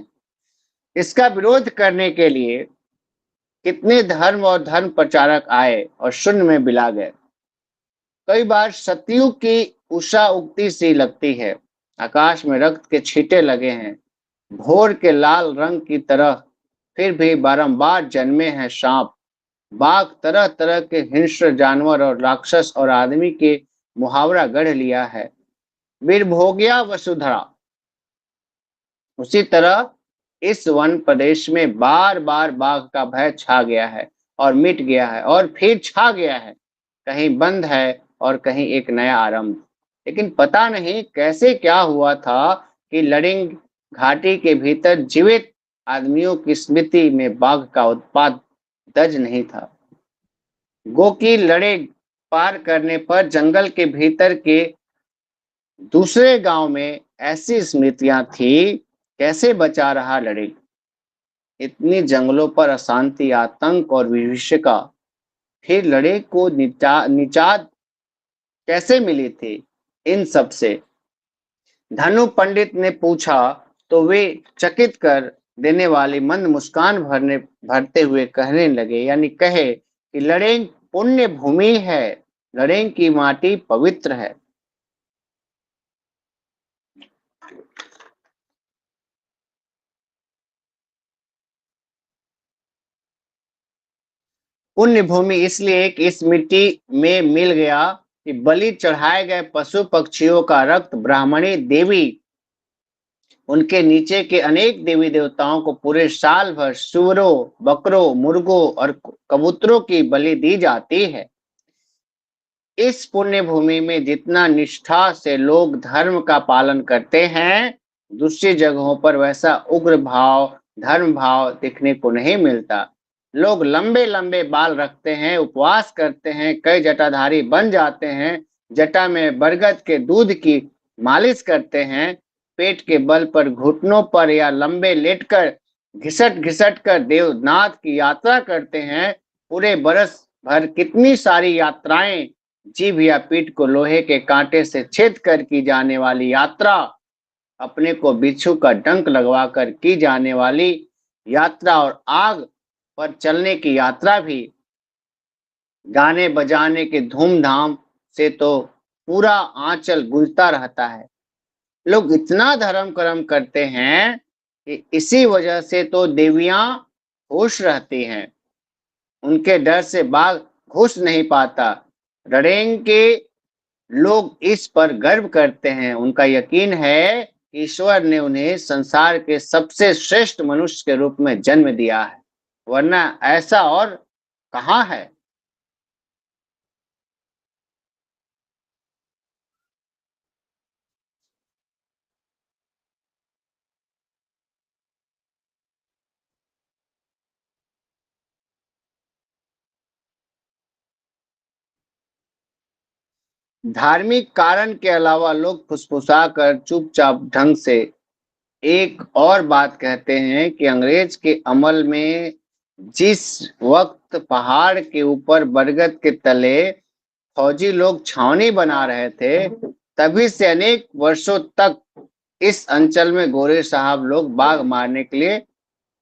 इसका विरोध करने के लिए कितने धर्म और धर्म प्रचारक आए और शून्य में बिला गए। कई बार सतयुग की उषा उगती सी लगती है। आकाश में रक्त के छींटे लगे हैं, भोर के लाल रंग की तरह। फिर भी बारंबार जन्मे हैं सांप, बाघ, तरह तरह के हिंस्र जानवर, और राक्षस और आदमी के मुहावरा गढ़ लिया है। वीरभोग्या वसुधरा। उसी तरह इस वन प्रदेश में बार बार बाघ का भय छा गया है और मिट गया है और फिर छा गया है। कहीं बंद है और कहीं एक नया आरंभ। लेकिन पता नहीं कैसे क्या हुआ था कि लडिंग घाटी के भीतर जीवित आदमियों की स्मृति में बाघ का उत्पात दर्ज नहीं था। गोकी लड़े पार करने पर जंगल के भीतर के दूसरे गांव में ऐसी स्मृतियां थी। कैसे बचा रहा लड़े? इतनी जंगलों पर अशांति, आतंक और विभीषिका, फिर लड़े को निजात कैसे मिली थी इन सब से? धनु पंडित ने पूछा तो वे चकित कर देने वाली मंद मुस्कान भरते हुए कहने लगे, यानी कहे कि लड़ेंग पुण्य भूमि है, लड़ेंग की माटी पवित्र है। पुण्य भूमि इसलिए कि इस मिट्टी में मिल गया कि बलि चढ़ाए गए पशु पक्षियों का रक्त ब्राह्मणी देवी उनके नीचे के अनेक देवी देवताओं को पूरे साल भर सुअरों, बकरों, मुर्गों और कबूतरों की बलि दी जाती है। इस पुण्य भूमि में जितना निष्ठा से लोग धर्म का पालन करते हैं, दूसरी जगहों पर वैसा उग्र भाव, धर्म भाव दिखने को नहीं मिलता। लोग लंबे लंबे बाल रखते हैं, उपवास करते हैं, कई जटाधारी बन जाते हैं, जटा में बरगद के दूध की मालिश करते हैं, पेट के बल पर घुटनों पर या लंबे लेटकर घिसट घिसट कर देवनाथ की यात्रा करते हैं। पूरे बरस भर कितनी सारी यात्राएं, जीभ या पीठ को लोहे के कांटे से छेद कर की जाने वाली यात्रा, अपने को बिच्छू का डंक लगवाकर की जाने वाली यात्रा और आग पर चलने की यात्रा भी गाने बजाने के धूमधाम से तो पूरा आंचल गूंजता रहता है। लोग इतना धर्म कर्म करते हैं कि इसी वजह से तो देवियां खुश रहती हैं। उनके डर से बाघ घुस नहीं पाता। रडेंग के लोग इस पर गर्व करते हैं। उनका यकीन है ईश्वर ने उन्हें संसार के सबसे श्रेष्ठ मनुष्य के रूप में जन्म दिया है, वरना ऐसा और कहाँ है। धार्मिक कारण के अलावा लोग फुसफुसा कर चुपचाप ढंग से एक और बात कहते हैं कि अंग्रेज के अमल में जिस वक्त पहाड़ के ऊपर बरगद के तले फौजी लोग छावनी बना रहे थे, तभी से अनेक वर्षों तक इस अंचल में गोरे साहब लोग बाघ मारने के लिए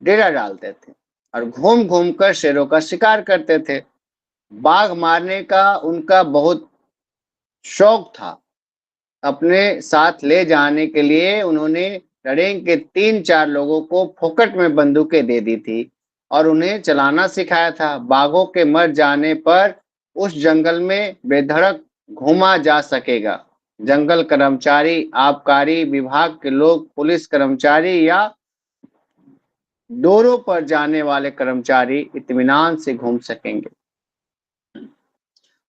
डेरा डालते थे और घूम घूम कर शेरों का शिकार करते थे। बाघ मारने का उनका बहुत शौक था। अपने साथ ले जाने के लिए उन्होंने लड़ेंग के 3-4 लोगों को फोकट में बंदूकें दे दी थी और उन्हें चलाना सिखाया था। बाघों के मर जाने पर उस जंगल में बेधड़क घूमा जा सकेगा। जंगल कर्मचारी, आबकारी विभाग के लोग, पुलिस कर्मचारी या दौरों पर जाने वाले कर्मचारी इत्मीनान से घूम सकेंगे।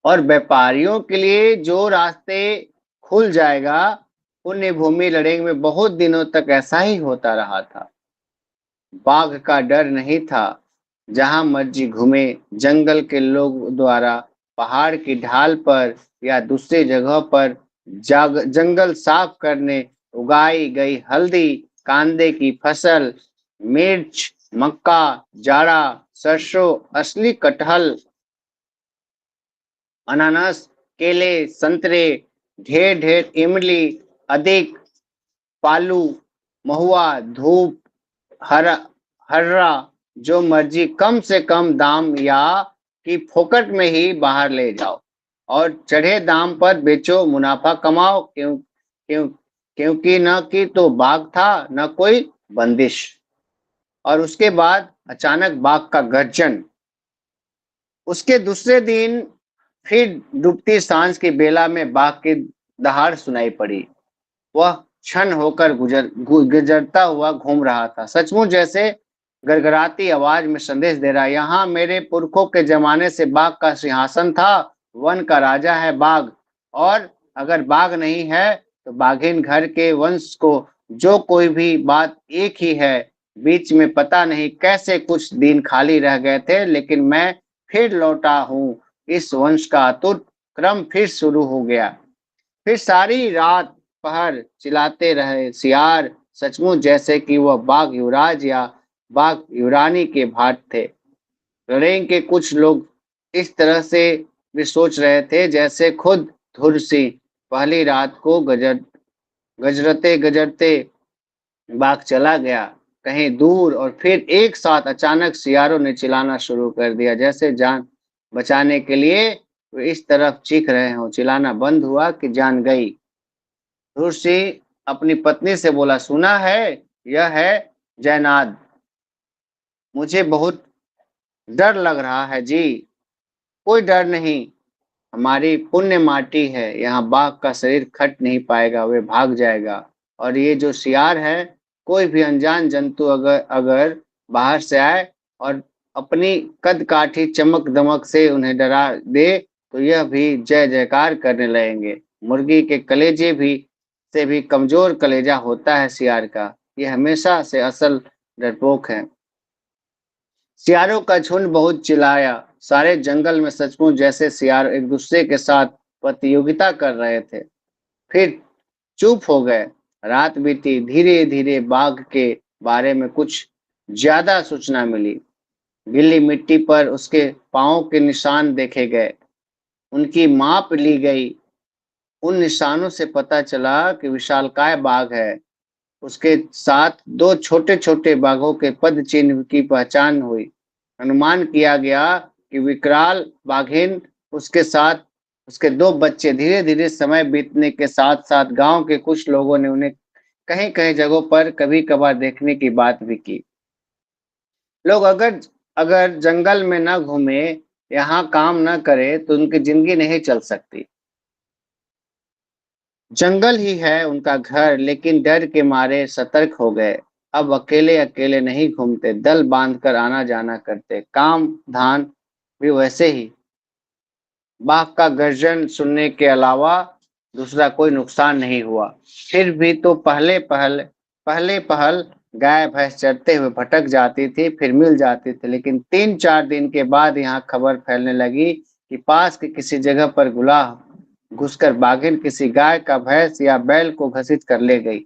और व्यापारियों के लिए जो रास्ते खुल जाएगा। पुण्य भूमि लड़ेंग में बहुत दिनों तक ऐसा ही होता रहा था। बाघ का डर नहीं था। जहां मर्जी घूमे, जंगल के लोग द्वारा पहाड़ की ढाल पर या दूसरी जगह पर जंगल साफ करने उगाई गई हल्दी, कांदे की फसल, मिर्च, मक्का, जाड़ा, सरसों, असली कटहल, अनानास, केले, संतरे, ढेर ढेर इमली, अधिक पालू, महुआ, धूप, हर्रा, जो मर्जी कम से कम दाम या कि फोकट में ही बाहर ले जाओ और चढ़े दाम पर बेचो, मुनाफा कमाओ। क्योंकि न कि तो बाघ था न कोई बंदिश। और उसके बाद अचानक बाघ का गर्जन। उसके दूसरे दिन फिर डूबती सांझ की बेला में बाघ की दहाड़ सुनाई पड़ी। वह क्षण होकर गुजरता हुआ घूम रहा था। सचमुच जैसे गड़गड़ाती आवाज में संदेश दे रहा है, यहाँ मेरे पुरखों के जमाने से बाघ का सिंहासन था, वन का राजा है बाघ, और अगर बाघ नहीं है तो बाघिन घर के वंश को जो कोई भी बात एक ही है। बीच में पता नहीं कैसे कुछ दिन खाली रह गए थे, लेकिन मैं फिर लौटा हूँ। इस वंश का अतुट क्रम फिर शुरू हो गया। फिर सारी रात पहर चिल्लाते रहे सियार, सचमुच जैसे कि वह बाघ युवराज या बाघ युवरानी के भाट थे। लड़ेंग के कुछ लोग इस तरह से भी सोच रहे थे जैसे खुद धुर सिंह पहली रात को गजरते गजरते बाघ चला गया कहीं दूर, और फिर एक साथ अचानक सियारों ने चिल्लाना शुरू कर दिया, जैसे जान बचाने के लिए वे इस तरफ चीख रहे हो। चिल्लाना बंद हुआ कि जान गई। धुर सिंह अपनी पत्नी से बोला, सुना है, यह है जयनाद। मुझे बहुत डर लग रहा है जी। कोई डर नहीं, हमारी पुण्य माटी है, यहाँ बाघ का शरीर खट नहीं पाएगा, वे भाग जाएगा। और ये जो सियार है, कोई भी अनजान जंतु अगर अगर बाहर से आए और अपनी कद काठी चमक दमक से उन्हें डरा दे तो यह भी जय जयकार करने लगेंगे। मुर्गी के कलेजे भी से भी कमजोर कलेजा होता है सियार का, ये हमेशा से असल डरपोक है। सियारों का झुंड बहुत चिल्लाया। सारे जंगल में सचमुच जैसे सियार एक दूसरे के साथ प्रतियोगिता कर रहे थे। फिर चुप हो गए। रात बीती, धीरे धीरे बाघ के बारे में कुछ ज्यादा सूचना मिली। गीली मिट्टी पर उसके पांव के निशान देखे गए, उनकी माप ली गई। उन निशानों से पता चला कि विशालकाय बाघ है। उसके साथ दो छोटे छोटे बाघों के पद चिन्ह की पहचान हुई। अनुमान किया गया कि विकराल बाघिन उसके साथ उसके दो बच्चे। धीरे धीरे समय बीतने के साथ साथ गांव के कुछ लोगों ने उन्हें कहीं कहीं जगहों पर कभी कभार देखने की बात भी की। लोग अगर अगर जंगल में न घूमे, यहाँ काम न करे तो उनकी जिंदगी नहीं चल सकती। जंगल ही है उनका घर, लेकिन डर के मारे सतर्क हो गए। अब अकेले अकेले नहीं घूमते, दल बांधकर आना जाना करते। काम धान भी वैसे ही। बाघ का गर्जन सुनने के अलावा दूसरा कोई नुकसान नहीं हुआ। फिर भी तो पहले पहल गाय भैंस चरते हुए भटक जाती थी, फिर मिल जाती थी, लेकिन 3-4 दिन के बाद यहाँ खबर फैलने लगी कि पास की किसी जगह पर गुलाह घुसकर बाघिन किसी गाय का भैंस या बैल को घसीट कर ले गई।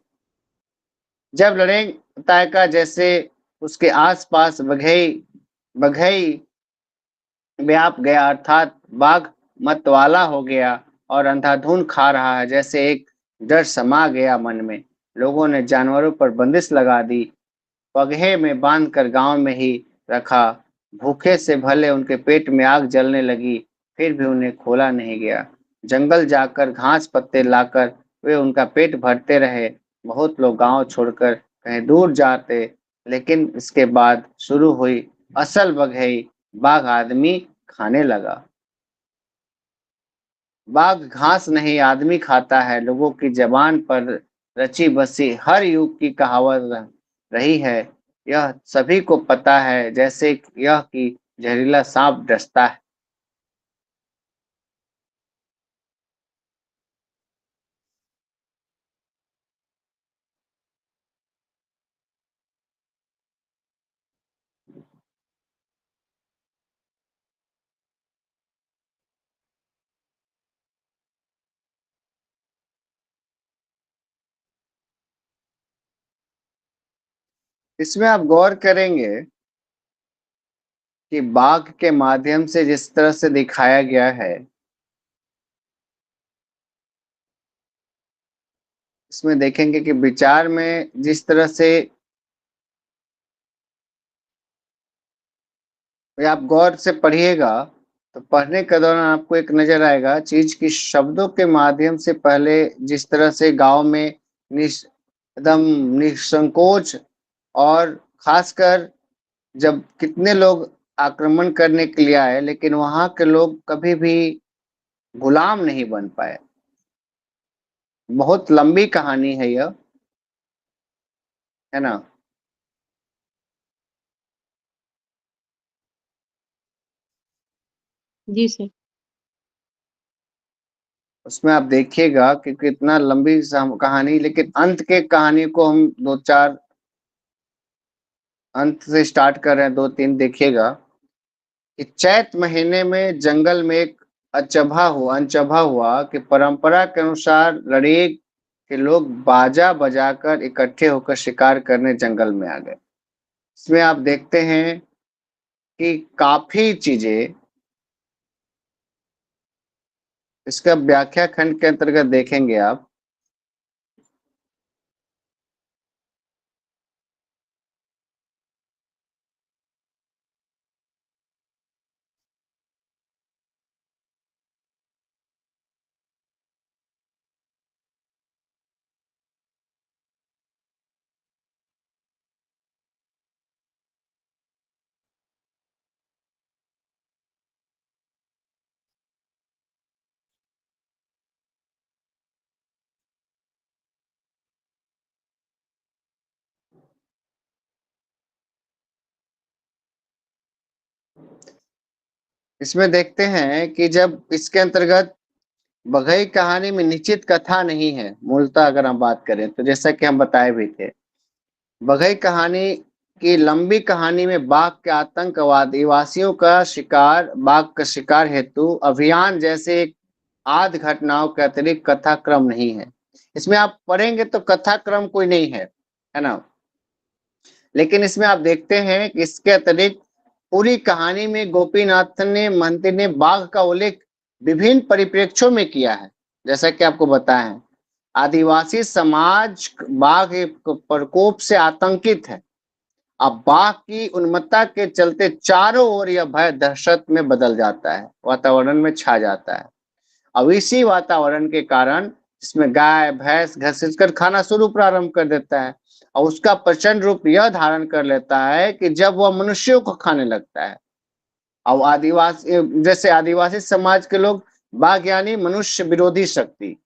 जब लड़ेंग तायका जैसे उसके आसपास बघई बघई व्याप गया, अर्थात बाघ मतवाला हो गया और अंधाधुंध खा रहा है, जैसे एक डर समा गया मन में। लोगों ने जानवरों पर बंदिश लगा दी, पगहे में बांधकर गांव में ही रखा। भूखे से भले उनके पेट में आग जलने लगी, फिर भी उन्हें खोला नहीं गया। जंगल जाकर घास पत्ते लाकर वे उनका पेट भरते रहे। बहुत लोग गांव छोड़कर कहीं दूर जाते, लेकिन इसके बाद शुरू हुई असल बघई। बाघ आदमी खाने लगा। बाघ घास नहीं आदमी खाता है, लोगों की जबान पर रची बसी हर युग की कहावत रही है। यह सभी को पता है, जैसे यह कि जहरीला सांप डसता है। इसमें आप गौर करेंगे कि बाघ के माध्यम से जिस तरह से दिखाया गया है, इसमें देखेंगे कि विचार में जिस तरह से आप गौर से पढ़िएगा तो पढ़ने के दौरान आपको एक नजर आएगा चीज की शब्दों के माध्यम से। पहले जिस तरह से गांव में एकदम निसंकोच, और खासकर जब कितने लोग आक्रमण करने के लिए आए, लेकिन वहां के लोग कभी भी गुलाम नहीं बन पाए। बहुत लंबी कहानी है यह, है ना। जी सर। उसमें आप देखिएगा कि कितना लंबी कहानी, लेकिन अंत के कहानी को हम दो चार अंत से स्टार्ट कर रहे हैं, दो तीन देखिएगा कि चैत महीने में जंगल में एक अनचभा हुआ कि परंपरा के अनुसार लड़ेक के लोग बाजा बजाकर इकट्ठे होकर शिकार करने जंगल में आ गए। इसमें आप देखते हैं कि काफी चीजें इसका व्याख्या खंड के अंतर्गत देखेंगे आप। इसमें देखते हैं कि जब इसके अंतर्गत बघई कहानी में निश्चित कथा नहीं है, मूलतः अगर हम बात करें तो जैसा कि हम बताए भी थे, बघई कहानी की लंबी कहानी में बाघ के आतंक और आदिवासियों का शिकार, बाघ का शिकार हेतु अभियान जैसे एक आध घटनाओं के अतिरिक्त कथा क्रम नहीं है। इसमें आप पढ़ेंगे तो कथा क्रम कोई नहीं है ना। लेकिन इसमें आप देखते हैं कि इसके अतिरिक्त पूरी कहानी में गोपीनाथ ने मंत्री ने बाघ का उल्लेख विभिन्न परिप्रेक्ष्यों में किया है। जैसा कि आपको बताया है, आदिवासी समाज बाघ के प्रकोप से आतंकित है। अब बाघ की उन्मत्तता के चलते चारों ओर यह भय दहशत में बदल जाता है, वातावरण में छा जाता है। अब इसी वातावरण के कारण इसमें गाय भैंस घसीट कर खाना शुरू प्रारंभ कर देता है, और उसका प्रचंड रूप यह धारण कर लेता है कि जब वह मनुष्यों को खाने लगता है। और आदिवासी, जैसे आदिवासी समाज के लोग बाघ यानी मनुष्य विरोधी शक्ति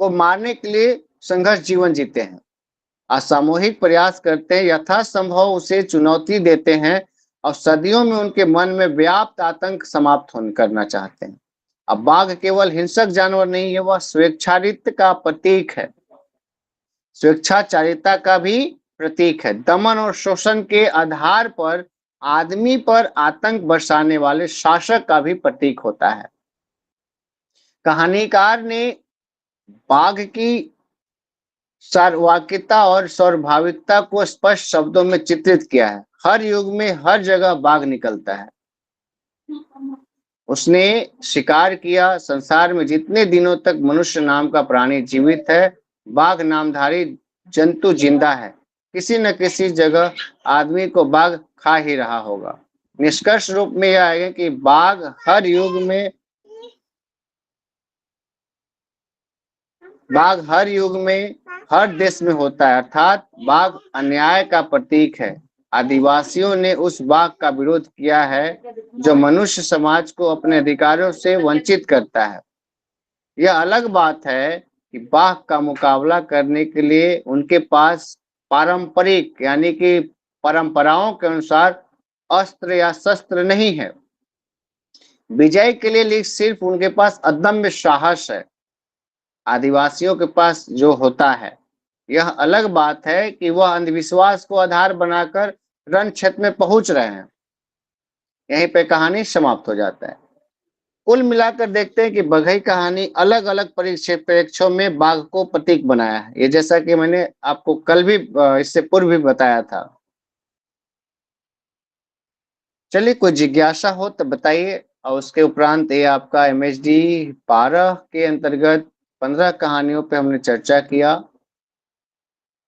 को मारने के लिए संघर्ष जीवन जीते हैं, असामूहिक प्रयास करते हैं, यथासंभव उसे चुनौती देते हैं, और सदियों में उनके मन में व्याप्त आतंक समाप्त करना चाहते हैं। अब बाघ केवल हिंसक जानवर नहीं है, वह स्वेच्छाचारिता का प्रतीक है, स्वेच्छाचारिता का भी प्रतीक है। दमन और शोषण के आधार पर आदमी पर आतंक बरसाने वाले शासक का भी प्रतीक होता है। कहानीकार ने बाघ की सार्ववाकिता और स्वाभाविकता को स्पष्ट शब्दों में चित्रित किया है। हर युग में हर जगह बाघ निकलता है, उसने शिकार किया। संसार में जितने दिनों तक मनुष्य नाम का प्राणी जीवित है, बाघ नामधारी जंतु जिंदा है। किसी न किसी जगह आदमी को बाघ खा ही रहा होगा। निष्कर्ष रूप में यह आएगा कि बाघ हर युग में हर देश में होता है, अर्थात बाघ अन्याय का प्रतीक है। आदिवासियों ने उस बाघ का विरोध किया है जो मनुष्य समाज को अपने अधिकारों से वंचित करता है। यह अलग बात है कि बाघ का मुकाबला करने के लिए उनके पास पारंपरिक यानी कि परंपराओं के अनुसार अस्त्र या शस्त्र नहीं है। विजय के लिए सिर्फ उनके पास अदम्य साहस है। आदिवासियों के पास जो होता है, यह अलग बात है कि वह अंधविश्वास को आधार बनाकर रण क्षेत्र में पहुंच रहे हैं। यहीं पे कहानी समाप्त हो जाता है। कुल मिलाकर देखते हैं कि बघई कहानी अलग अलग परिप्रेक्ष्यों में बाघ को प्रतीक बनाया है। ये जैसा कि मैंने आपको कल भी इससे पूर्व भी बताया था। चलिए, कोई जिज्ञासा हो तो बताइए। और उसके उपरांत ये आपका MHD 12 के अंतर्गत 15 कहानियों पे हमने चर्चा किया,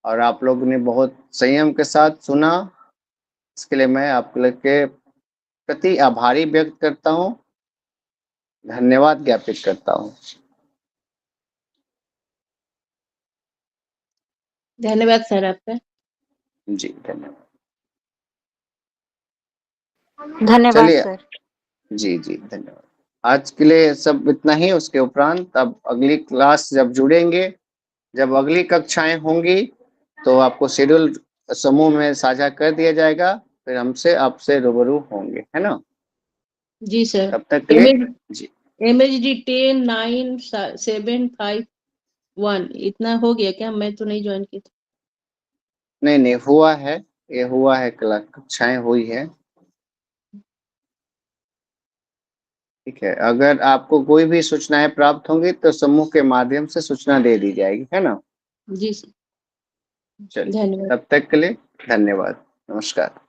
और आप लोगों ने बहुत संयम के साथ सुना। इसके लिए मैं आप लोग के प्रति आभारी व्यक्त करता हूँ, धन्यवाद ज्ञापित करता हूँ। धन्यवाद सर आपका। जी धन्यवाद। धन्यवाद चलिए, सर। जी जी धन्यवाद। आज के लिए सब इतना ही। उसके उपरांत अब अगली क्लास जब जुड़ेंगे, जब अगली कक्षाएं होंगी, तो तो आपको शेड्यूल समूह में साझा कर दिया जाएगा, फिर हमसे आपसे रूबरू होंगे, है ना? जी सर। तब तक के लिए जी MHD 10 9 7 5 1 इतना हो गया क्या? मैं तो नहीं ज्वाइन की थी। नहीं नहीं हुआ है, ये हुआ है, कक्षाएं हुई है। ठीक है, अगर आपको कोई भी सूचनाएं प्राप्त होंगी तो समूह के माध्यम से सूचना दे दी जाएगी, है ना? जी सर, चलिए, धन्यवाद। तब तक के लिए धन्यवाद, नमस्कार।